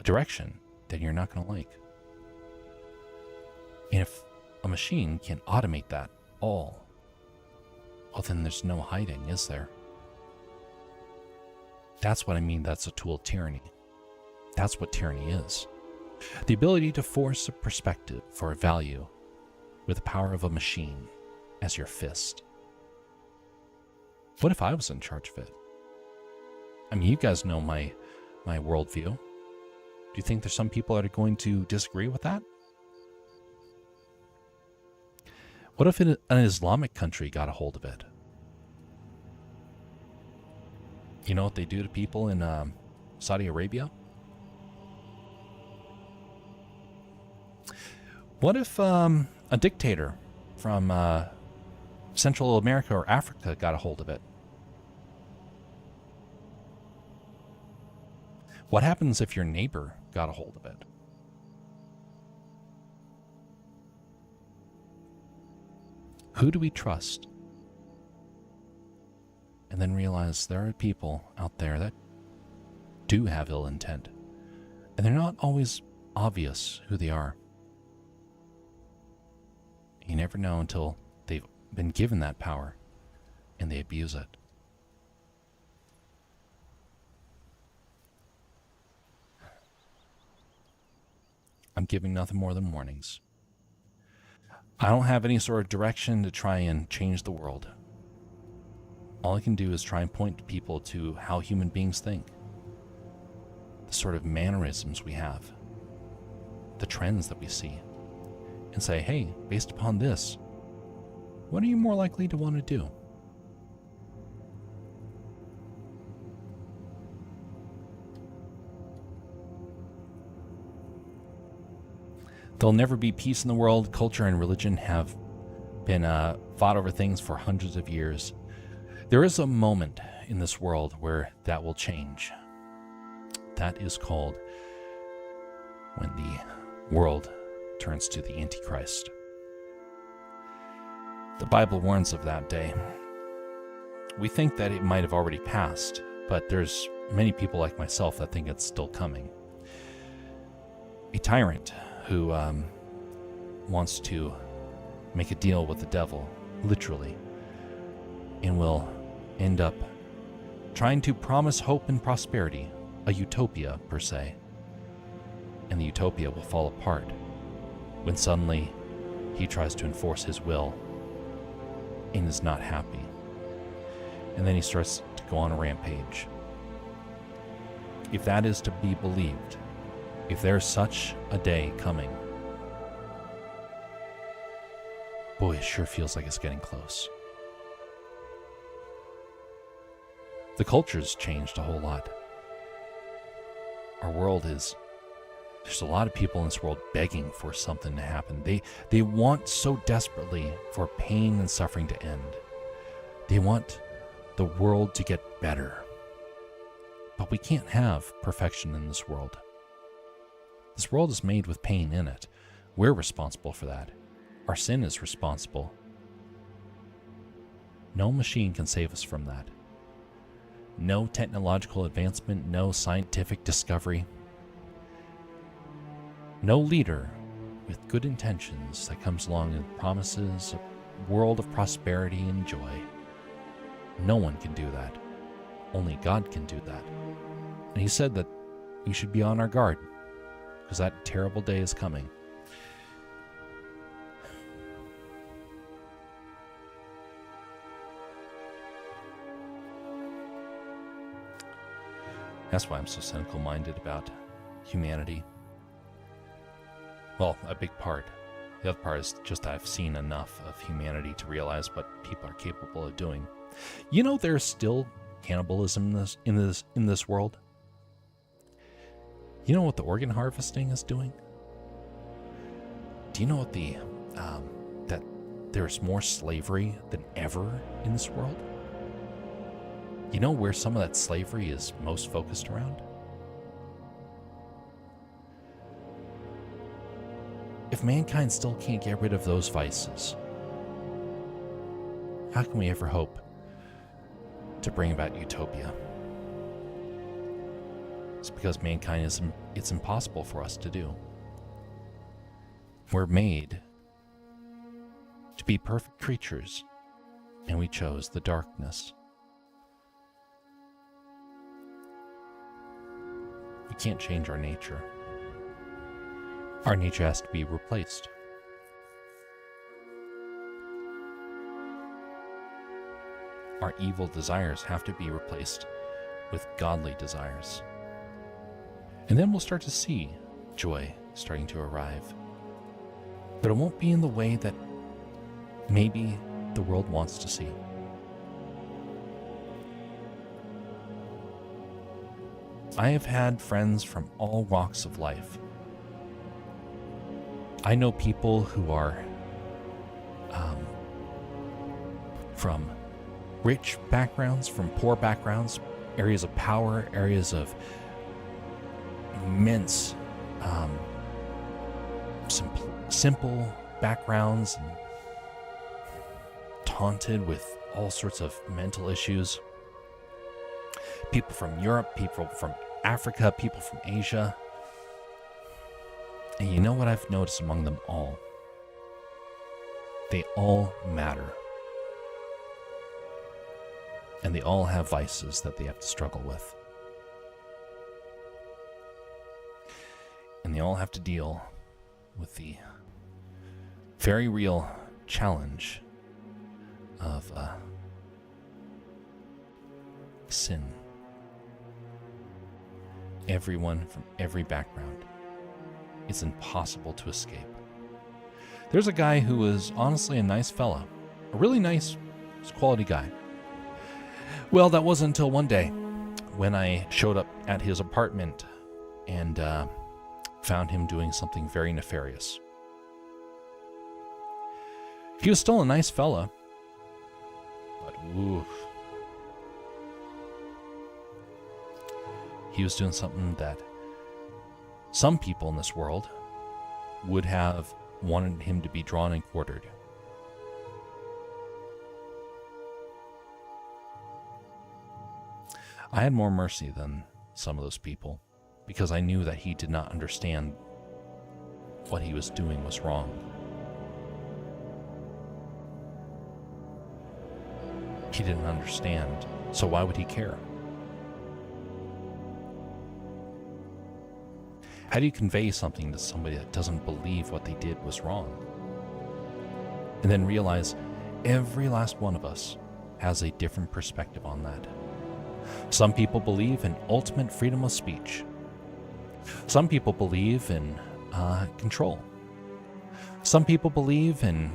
A: direction that you're not going to like. And if a machine can automate that all, well, then there's no hiding, is there? That's what I mean. That's a tool of tyranny. That's what tyranny is. The ability to force a perspective for a value with the power of a machine as your fist. What if I was in charge of it? I mean, you guys know my worldview. Do you think there's some people that are going to disagree with that? What if an Islamic country got a hold of it? You know what they do to people in Saudi Arabia? What if a dictator from Central America or Africa got a hold of it? What happens if your neighbor got a hold of it? Who do we trust? And then realize there are people out there that do have ill intent. And they're not always obvious who they are. You never know until they've been given that power and they abuse it. I'm giving nothing more than warnings. I don't have any sort of direction to try and change the world. All I can do is try and point people to how human beings think, the sort of mannerisms we have, the trends that we see, and say, hey, based upon this, what are you more likely to want to do? There'll never be peace in the world. Culture and religion have been fought over things for hundreds of years. There is a moment in this world where that will change. That is called when the world turns to the Antichrist. The Bible warns of that day. We think that it might have already passed, but there's many people like myself that think it's still coming. A tyrant who wants to make a deal with the devil, literally, and will end up trying to promise hope and prosperity, a utopia per se, and the utopia will fall apart when suddenly he tries to enforce his will and is not happy. And then he starts to go on a rampage. If that is to be believed, if there's such a day coming, boy, it sure feels like it's getting close. The culture's changed a whole lot. Our world is... There's a lot of people in this world begging for something to happen. They want so desperately for pain and suffering to end. They want the world to get better. But we can't have perfection in this world. This world is made with pain in it. We're responsible for that. Our sin is responsible. No machine can save us from that. No technological advancement, no scientific discovery. No leader with good intentions that comes along and promises a world of prosperity and joy. No one can do that. Only God can do that. And he said that we should be on our guard, because that terrible day is coming. That's why I'm so cynical-minded about humanity. Well, a big part. The other part is just I've seen enough of humanity to realize what people are capable of doing. You know, there's still cannibalism in this world. You know what the organ harvesting is doing? Do you know what that there's more slavery than ever in this world? You know where some of that slavery is most focused around? If mankind still can't get rid of those vices, how can we ever hope to bring about utopia? It's because mankind it's impossible for us to do. We're made to be perfect creatures, and we chose the darkness. We can't change our nature. Our nature has to be replaced. Our evil desires have to be replaced with godly desires. And then we'll start to see joy starting to arrive. But it won't be in the way that maybe the world wants to see. I have had friends from all walks of life. I know people who are from rich backgrounds, from poor backgrounds, areas of power, areas of immense simple backgrounds, and taunted with all sorts of mental issues. People from Europe, people from Africa, people from Asia. And you know what I've noticed among them all? They all matter. And they all have vices that they have to struggle with. And they all have to deal with the very real challenge of sin. Everyone from every background. It's impossible to escape. There's a guy who was honestly a nice fella. A really nice, quality guy. Well, that wasn't until one day when I showed up at his apartment and found him doing something very nefarious. He was still a nice fella, but oof. He was doing something that some people in this world would have wanted him to be drawn and quartered. I had more mercy than some of those people because I knew that he did not understand what he was doing was wrong. He didn't understand, so why would he care? How do you convey something to somebody that doesn't believe what they did was wrong? And then realize every last one of us has a different perspective on that. Some people believe in ultimate freedom of speech. Some people believe in control. Some people believe in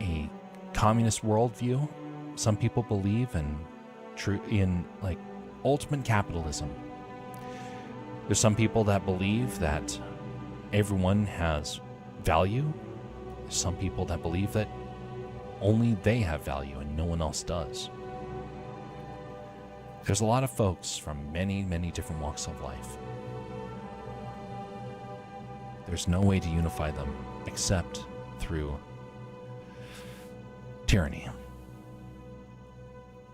A: a communist worldview. Some people believe in like ultimate capitalism. There's some people that believe that everyone has value. There's some people that believe that only they have value and no one else does. There's a lot of folks from many, many different walks of life. There's no way to unify them except through tyranny.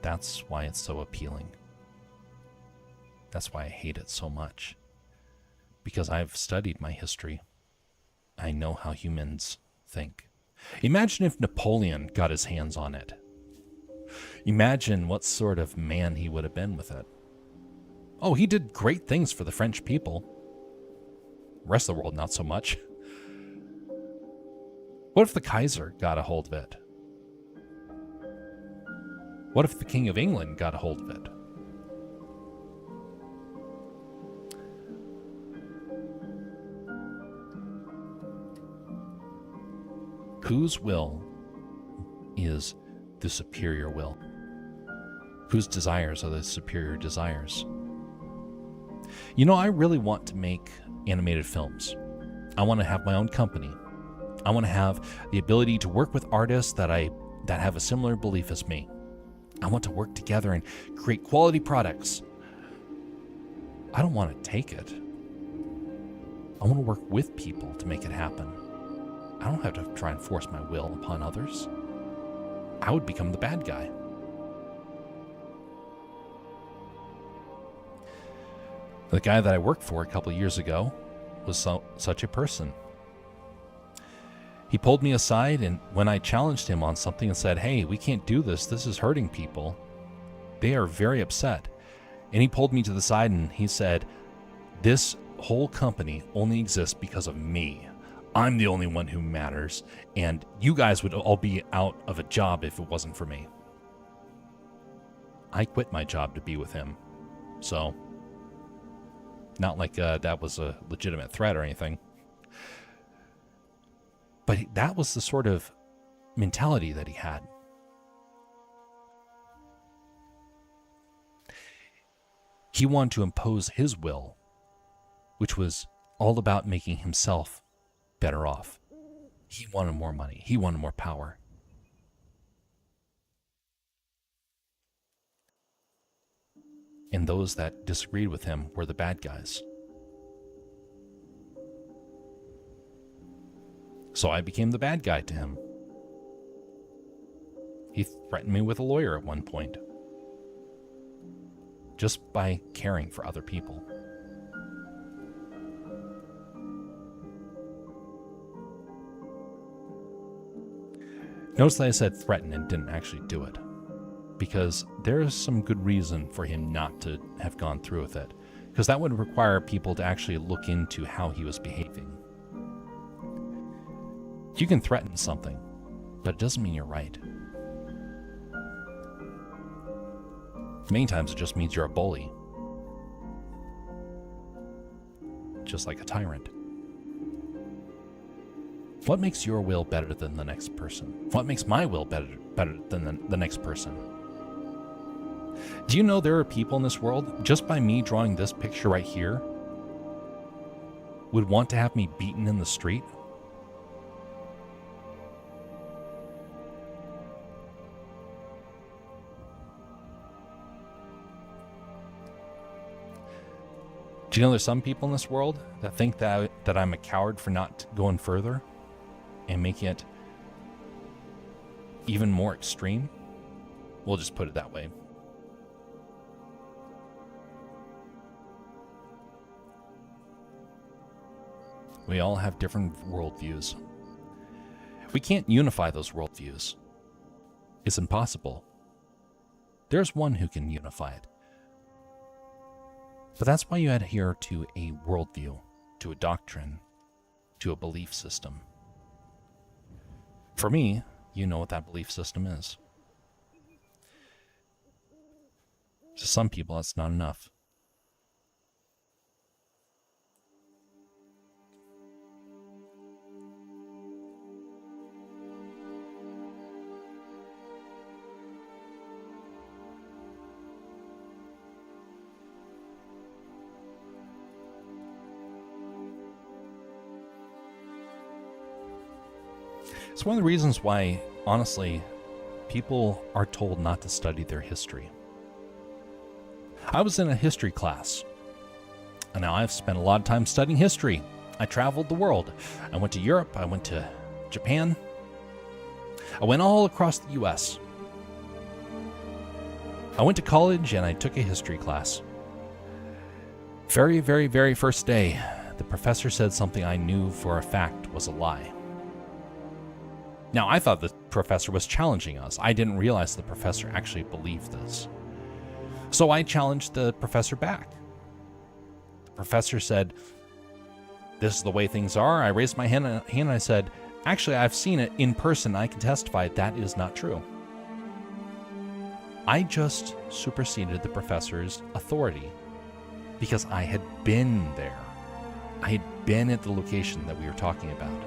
A: That's why it's so appealing. That's why I hate it so much. Because I've studied my history. I know how humans think. Imagine if Napoleon got his hands on it. Imagine what sort of man he would have been with it. Oh, he did great things for the French people. The rest of the world, not so much. What if the Kaiser got a hold of it? What if the King of England got a hold of it? Whose will is the superior will? Whose desires are the superior desires? You know, I really want to make animated films. I want to have my own company. I want to have the ability to work with artists that have a similar belief as me. I want to work together and create quality products. I don't want to take it. I want to work with people to make it happen. I don't have to try and force my will upon others. I would become the bad guy. The guy that I worked for a couple of years ago was such a person. He pulled me aside, and when I challenged him on something and said, hey, we can't do this, this is hurting people, they are very upset. And he pulled me to the side and he said, this whole company only exists because of me. I'm the only one who matters, and you guys would all be out of a job if it wasn't for me. I quit my job to be with him. So, not like that was a legitimate threat or anything. But that was the sort of mentality that he had. He wanted to impose his will, which was all about making himself better off. He wanted more money. He wanted more power. And those that disagreed with him were the bad guys. So I became the bad guy to him. He threatened me with a lawyer at one point, just by caring for other people. Notice that I said threaten and didn't actually do it, because there's some good reason for him not to have gone through with it, because that would require people to actually look into how he was behaving. You can threaten something, but it doesn't mean you're right. Many times it just means you're a bully, just like a tyrant. What makes your will better than the next person? What makes my will better than the next person? Do you know there are people in this world, just by me drawing this picture right here, would want to have me beaten in the street? Do you know there's some people in this world that think that I'm a coward for not going further and making it even more extreme? We'll just put it that way. We all have different worldviews. We can't unify those worldviews. It's impossible. There's one who can unify it. But that's why you adhere to a worldview, to a doctrine, to a belief system. For me, you know what that belief system is. To some people, that's not enough. It's one of the reasons why, honestly, people are told not to study their history. I was in a history class, and now I've spent a lot of time studying history. I traveled the world. I went to Europe, I went to Japan, I went all across the US. I went to college and I took a history class. Very first day, the professor said something I knew for a fact was a lie. Now, I thought the professor was challenging us. I didn't realize the professor actually believed this. So I challenged the professor back. The professor said, "This is the way things are." I raised my hand and I said, "Actually, I've seen it in person. I can testify that is not true." I just superseded the professor's authority because I had been there. I had been at the location that we were talking about.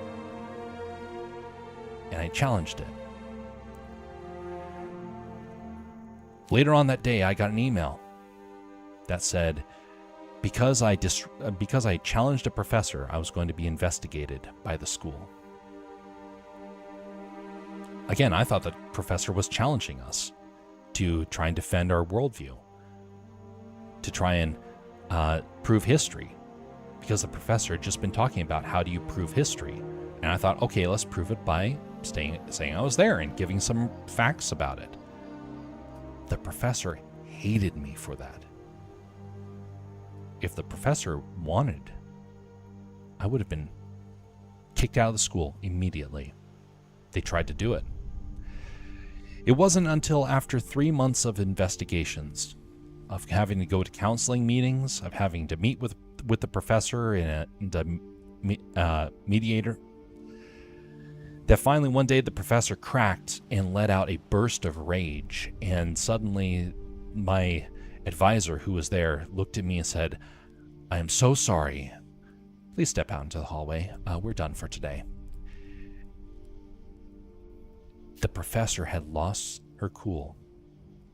A: And I challenged it. Later on that day, I got an email that said, because I challenged a professor, I was going to be investigated by the school. Again, I thought the professor was challenging us to try and defend our worldview, to try and prove history, because the professor had just been talking about how do you prove history. And I thought, okay, let's prove it by saying I was there and giving some facts about it. The professor hated me for that. If the professor wanted, I would have been kicked out of the school immediately. They tried to do it. It wasn't until after 3 months of investigations, of having to go to counseling meetings, of having to meet with the professor and a mediator, that finally one day the professor cracked and let out a burst of rage, and suddenly my advisor who was there looked at me and said, "I am so sorry. Please step out into the hallway. We're done for today." The professor had lost her cool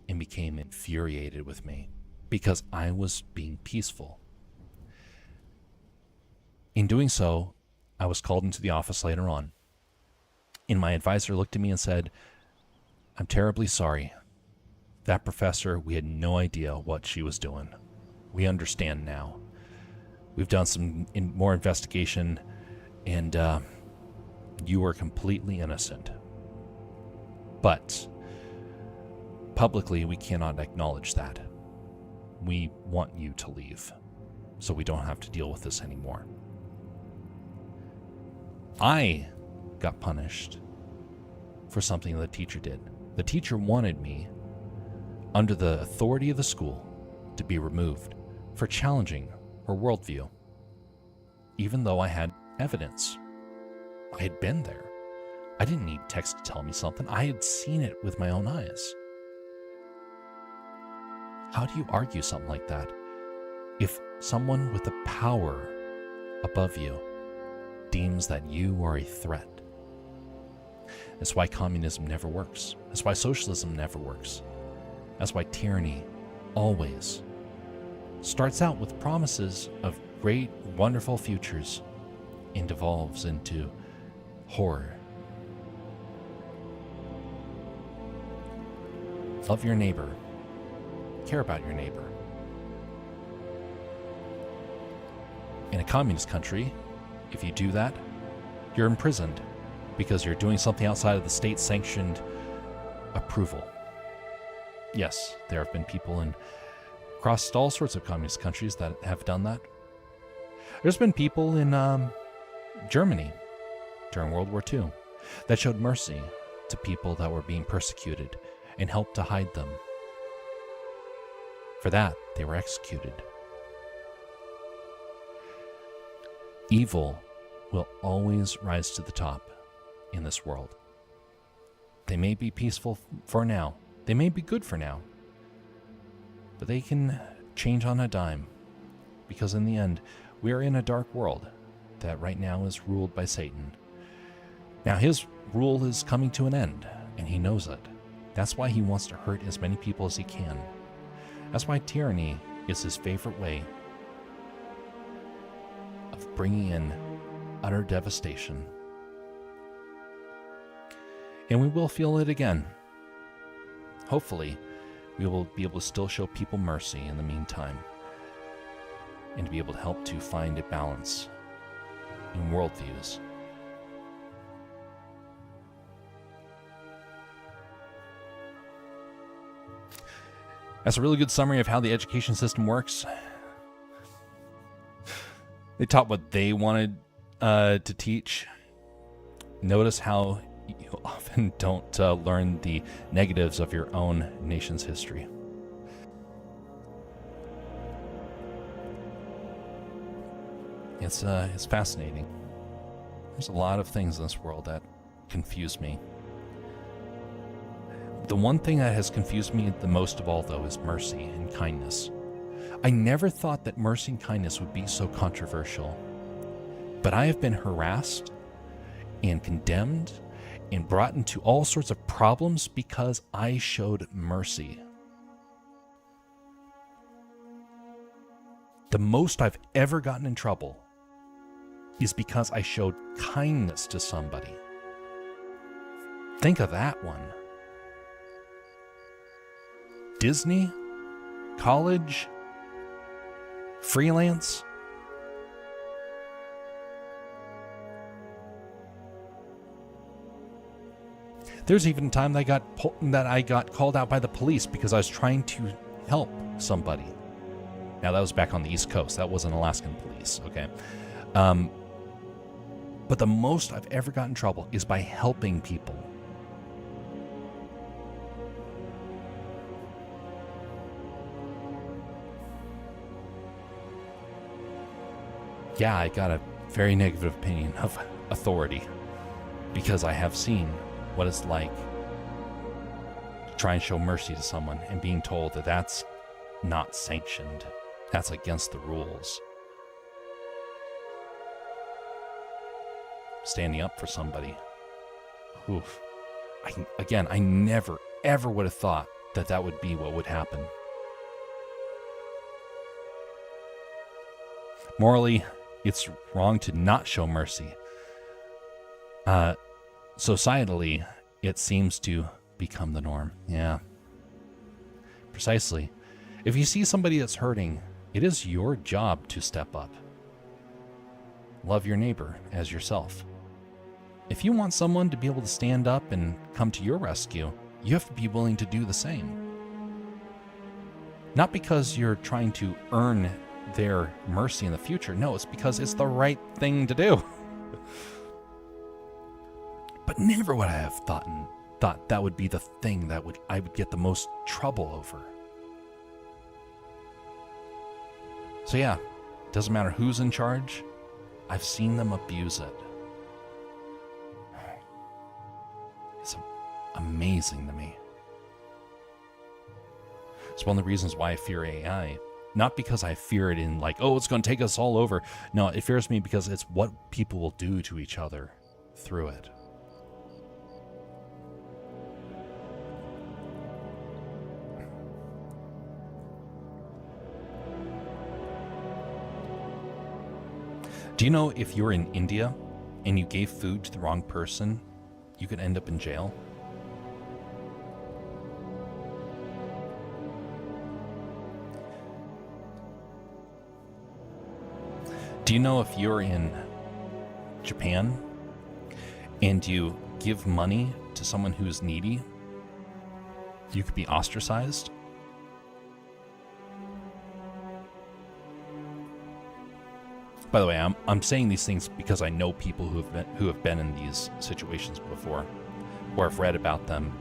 A: and became infuriated with me because I was being peaceful. In doing so, I was called into the office later on. And my advisor looked at me and said, "I'm terribly sorry. That professor, we had no idea what she was doing. We understand now. We've done some more investigation, and you were completely innocent. But publicly, we cannot acknowledge that. We want you to leave, so we don't have to deal with this anymore." I got punished for something the teacher did. The teacher wanted me, under the authority of the school, to be removed for challenging her worldview, even though I had evidence. I had been there. I didn't need text to tell me something. I had seen it with my own eyes. How do you argue something like that if someone with the power above you deems that you are a threat? That's why communism never works. That's why socialism never works. That's why tyranny always starts out with promises of great, wonderful futures and devolves into horror. Love your neighbor. Care about your neighbor. In a communist country, if you do that, you're imprisoned because you're doing something outside of the state-sanctioned approval. Yes, there have been people across all sorts of communist countries that have done that. There's been people in Germany during World War II that showed mercy to people that were being persecuted and helped to hide them. For that, they were executed. Evil will always rise to the top in this world. They may be peaceful for now. They may be good for now. But they can change on a dime. Because in the end, we are in a dark world that right now is ruled by Satan. Now his rule is coming to an end, and he knows it. That's why he wants to hurt as many people as he can. That's why tyranny is his favorite way of bringing in utter devastation. And we will feel it again. Hopefully, we will be able to still show people mercy in the meantime, and to be able to help to find a balance in worldviews. That's a really good summary of how the education system works. They taught what they wanted to teach. Notice how you often don't learn the negatives of your own nation's history. It's fascinating. There's a lot of things in this world that confuse me. The one thing that has confused me the most of all, though, is mercy and kindness. I never thought that mercy and kindness would be so controversial. But I have been harassed and condemned and brought into all sorts of problems because I showed mercy. The most I've ever gotten in trouble is because I showed kindness to somebody. Think of that one. Disney, college, freelance. There's even a time that I got called out by the police because I was trying to help somebody. Now that was back on the East Coast. That wasn't Alaskan police, okay? But the most I've ever gotten in trouble is by helping people. Yeah, I got a very negative opinion of authority because I have seen what it's like to try and show mercy to someone and being told that that's not sanctioned. That's against the rules. Standing up for somebody. Oof. I never, ever would have thought that that would be what would happen. Morally, it's wrong to not show mercy. Societally, it seems to become the norm. Yeah. Precisely. If you see somebody that's hurting, it is your job to step up. Love your neighbor as yourself. If you want someone to be able to stand up and come to your rescue, you have to be willing to do the same. Not because you're trying to earn their mercy in the future. No, it's because it's the right thing to do. But never would I have thought that would be the thing that I would get the most trouble over. So yeah, doesn't matter who's in charge. I've seen them abuse it. It's amazing to me. It's one of the reasons why I fear AI. Not because I fear it in like, oh, it's going to take us all over. No, it fears me because it's what people will do to each other through it. Do you know if you're in India and you gave food to the wrong person, you could end up in jail? Do you know if you're in Japan and you give money to someone who's needy, you could be ostracized? By the way, I'm saying these things because I know people who have been in these situations before, or have read about them.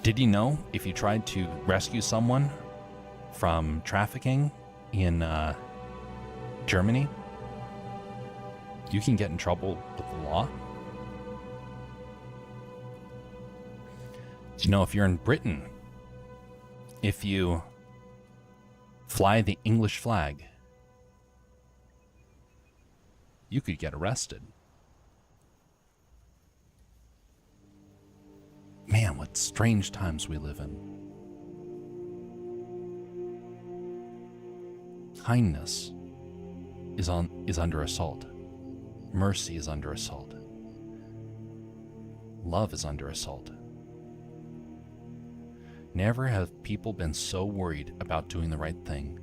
A: Did you know if you tried to rescue someone from trafficking in Germany, you can get in trouble with the law. Do you know if you're in Britain, if you fly the English flag, you could get arrested? Man, what strange times we live in. Kindness is under assault. Mercy is under assault. Love is under assault. Never have people been so worried about doing the right thing.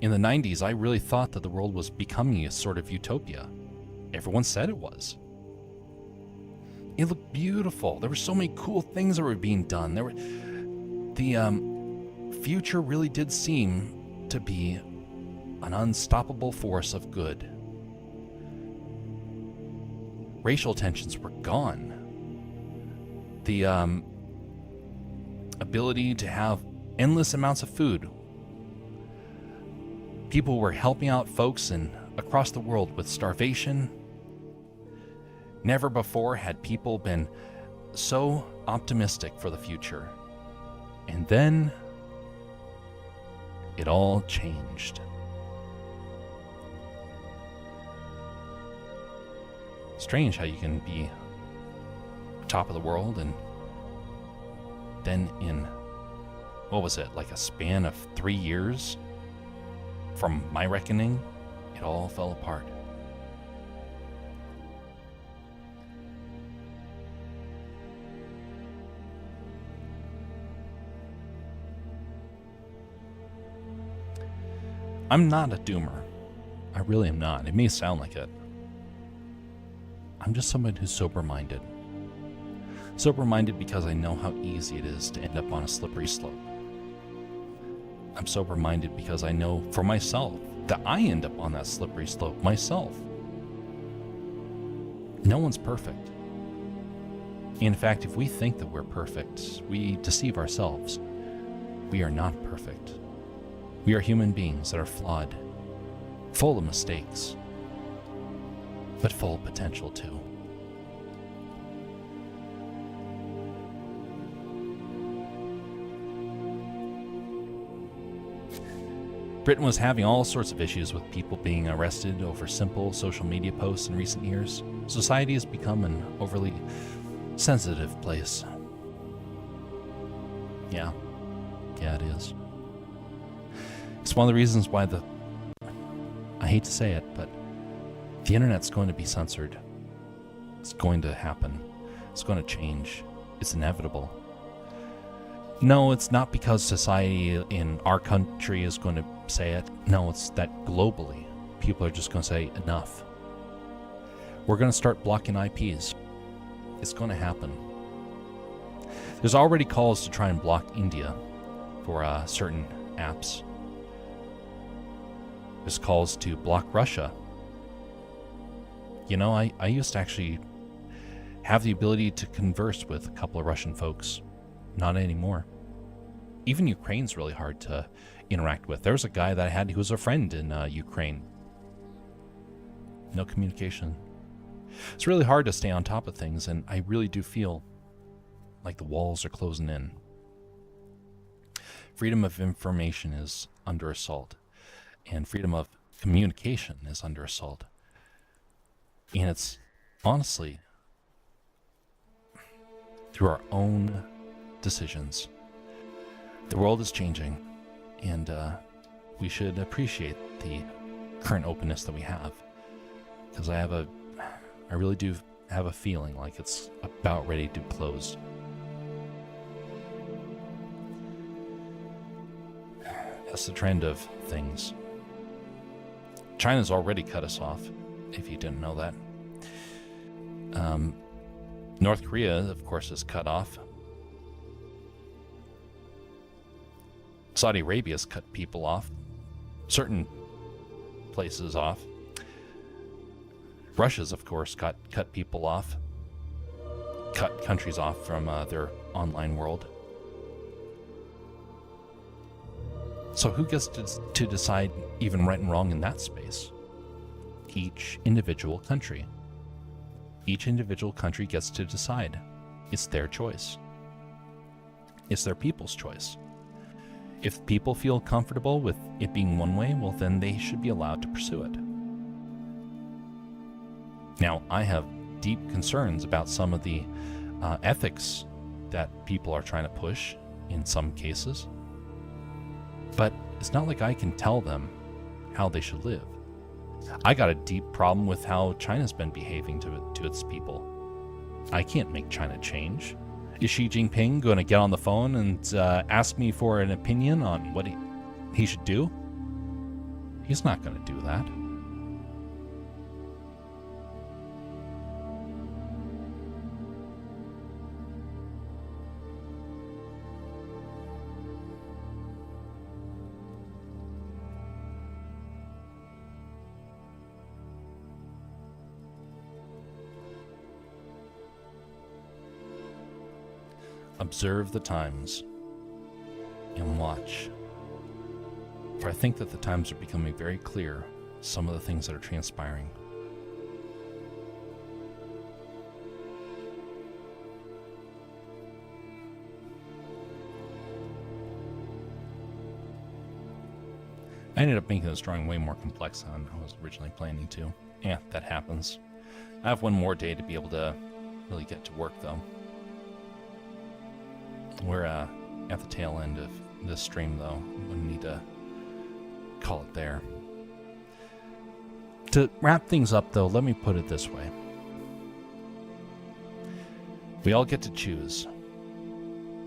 A: In the 90s, I really thought that the world was becoming a sort of utopia. Everyone said it was. It looked beautiful. There were so many cool things that were being done. The future really did seem to be an unstoppable force of good. Racial tensions were gone. The ability to have endless amounts of food. People were helping out folks across the world with starvation. Never before had people been so optimistic for the future. And then it all changed. Strange how you can be top of the world and then in, what was it, like a span of 3 years, from my reckoning, it all fell apart. I'm not a doomer. I really am not. It may sound like it. I'm just someone who's sober-minded. Sober-minded because I know how easy it is to end up on a slippery slope. I'm sober-minded because I know for myself that I end up on that slippery slope myself. No one's perfect. In fact, if we think that we're perfect, we deceive ourselves. We are not perfect. We are human beings that are flawed, full of mistakes, but full of potential too. Britain was having all sorts of issues with people being arrested over simple social media posts in recent years. Society has become an overly sensitive place. Yeah, it is. It's one of the reasons why I hate to say it, but the internet's going to be censored. It's going to happen. It's going to change. It's inevitable. No, it's not because society in our country is going to say it. No, it's that globally, people are just going to say enough. We're going to start blocking IPs. It's going to happen. There's already calls to try and block India for certain apps. There's calls to block Russia. You know, I used to actually have the ability to converse with a couple of Russian folks. Not anymore. Even Ukraine's really hard to interact with. There's a guy that I had who was a friend in Ukraine. No communication. It's really hard to stay on top of things, and I really do feel like the walls are closing in. Freedom of information is under assault, and freedom of communication is under assault. And it's honestly through our own decisions. The world is changing, and we should appreciate the current openness that we have, because I really do have a feeling like it's about ready to close. That's the trend of things. China's already cut us off, if you didn't know that. North Korea, of course, is cut off. Saudi Arabia's cut people off. Certain places off. Russia's, of course, cut people off. Cut countries off from their online world. So who gets to decide even right and wrong in that space? Each individual country. Each individual country gets to decide. It's their choice. It's their people's choice. If people feel comfortable with it being one way, well, then they should be allowed to pursue it. Now, I have deep concerns about some of the ethics that people are trying to push in some cases. But it's not like I can tell them how they should live. I got a deep problem with how China's been behaving to its people. I can't make China change. Is Xi Jinping going to get on the phone and ask me for an opinion on what he should do? He's not going to do that. Observe the times and watch. For I think that the times are becoming very clear, some of the things that are transpiring. I ended up making this drawing way more complex than I was originally planning to. Yeah, that happens. I have one more day to be able to really get to work, though. We're at the tail end of this stream, though. We need to call it there. To wrap things up, though, let me put it this way. We all get to choose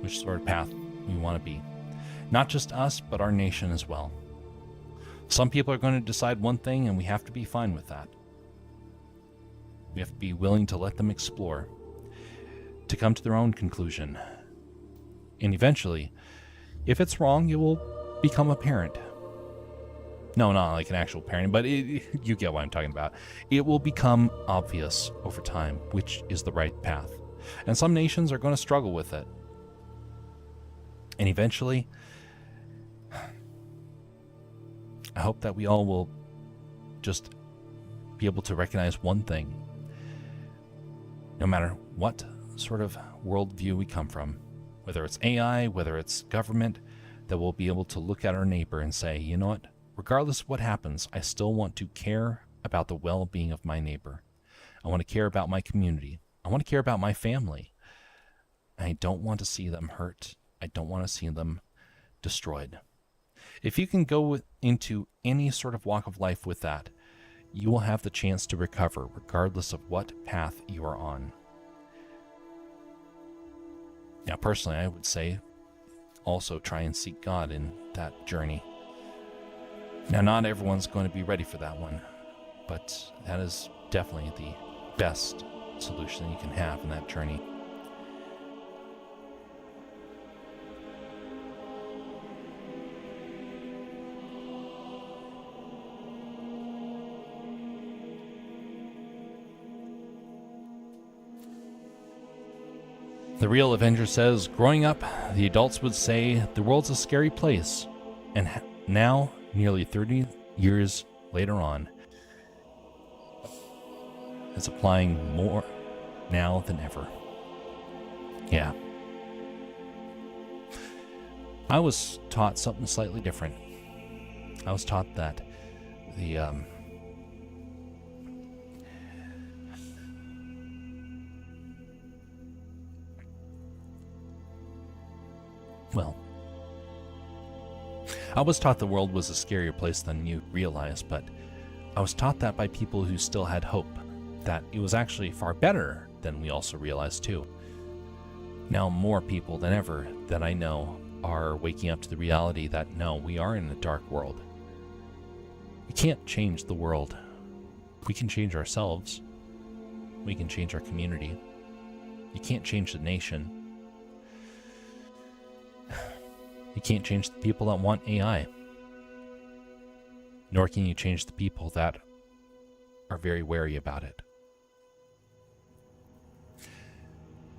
A: which sort of path we want to be. Not just us, but our nation as well. Some people are going to decide one thing, and we have to be fine with that. We have to be willing to let them explore, to come to their own conclusion. And eventually, if it's wrong, it will become apparent. No, not like an actual parent, but you get what I'm talking about. It will become obvious over time which is the right path. And some nations are going to struggle with it. And eventually, I hope that we all will just be able to recognize one thing. No matter what sort of worldview we come from, whether it's AI, whether it's government, that we'll be able to look at our neighbor and say, you know what, regardless of what happens, I still want to care about the well-being of my neighbor. I want to care about my community. I want to care about my family. I don't want to see them hurt. I don't want to see them destroyed. If you can go into any sort of walk of life with that, you will have the chance to recover regardless of what path you are on. Now, personally, I would say also try and seek God in that journey. Now, not everyone's going to be ready for that one, but that is definitely the best solution you can have in that journey. The Real Avenger says, growing up, the adults would say the world's a scary place. And now, nearly 30 years later on, it's applying more now than ever. Yeah. I was taught something slightly different. I was taught that the I was taught the world was a scarier place than you realize, but I was taught that by people who still had hope, that it was actually far better than we also realized too. Now more people than ever that I know are waking up to the reality that no, we are in a dark world. We can't change the world. We can change ourselves. We can change our community. You can't change the nation. You can't change the people that want AI. Nor can you change the people that are very wary about it.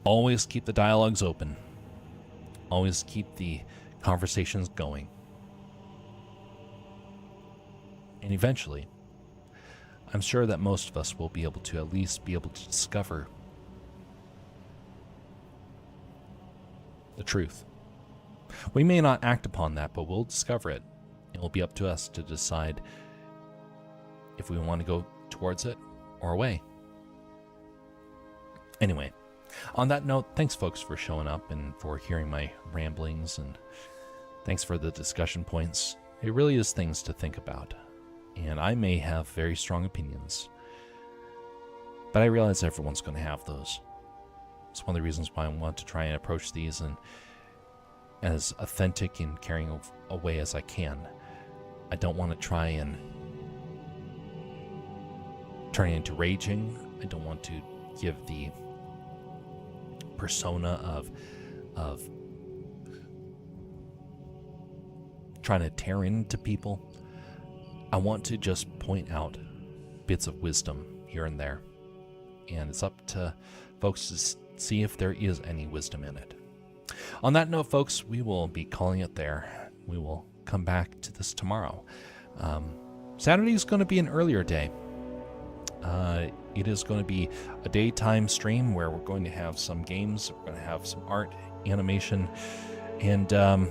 A: Always keep the dialogues open. Always keep the conversations going. And eventually, I'm sure that most of us will be able to at least be able to discover the truth. We may not act upon that, but we'll discover it. It will be up to us to decide if we want to go towards it or away. Anyway, on that note, thanks folks for showing up and for hearing my ramblings, and thanks for the discussion points. It really is things to think about, and I may have very strong opinions, but I realize everyone's going to have those. It's one of the reasons why I want to try and approach these in as authentic and caring a way as I can. I don't want to try and turn it into raging. I don't want to give the persona of trying to tear into people. I want to just point out bits of wisdom here and there, and it's up to folks to see if there is any wisdom in it. On that note, folks, we will be calling it there. We will come back to this tomorrow. Saturday is going to be an earlier day. It is going to be a daytime stream where we're going to have some games, we're going to have some art, animation, and I'm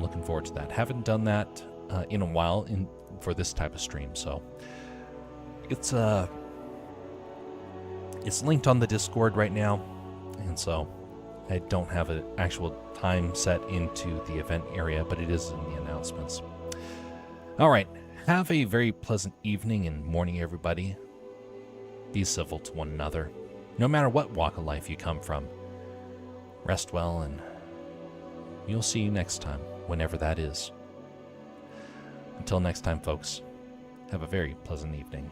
A: looking forward to that. Haven't done that in a while for this type of stream, so it's linked on the Discord right now, and so I don't have an actual time set into the event area, but it is in the announcements. All right. Have a very pleasant evening and morning, everybody. Be civil to one another, no matter what walk of life you come from. Rest well, and we'll see you next time, whenever that is. Until next time, folks, have a very pleasant evening.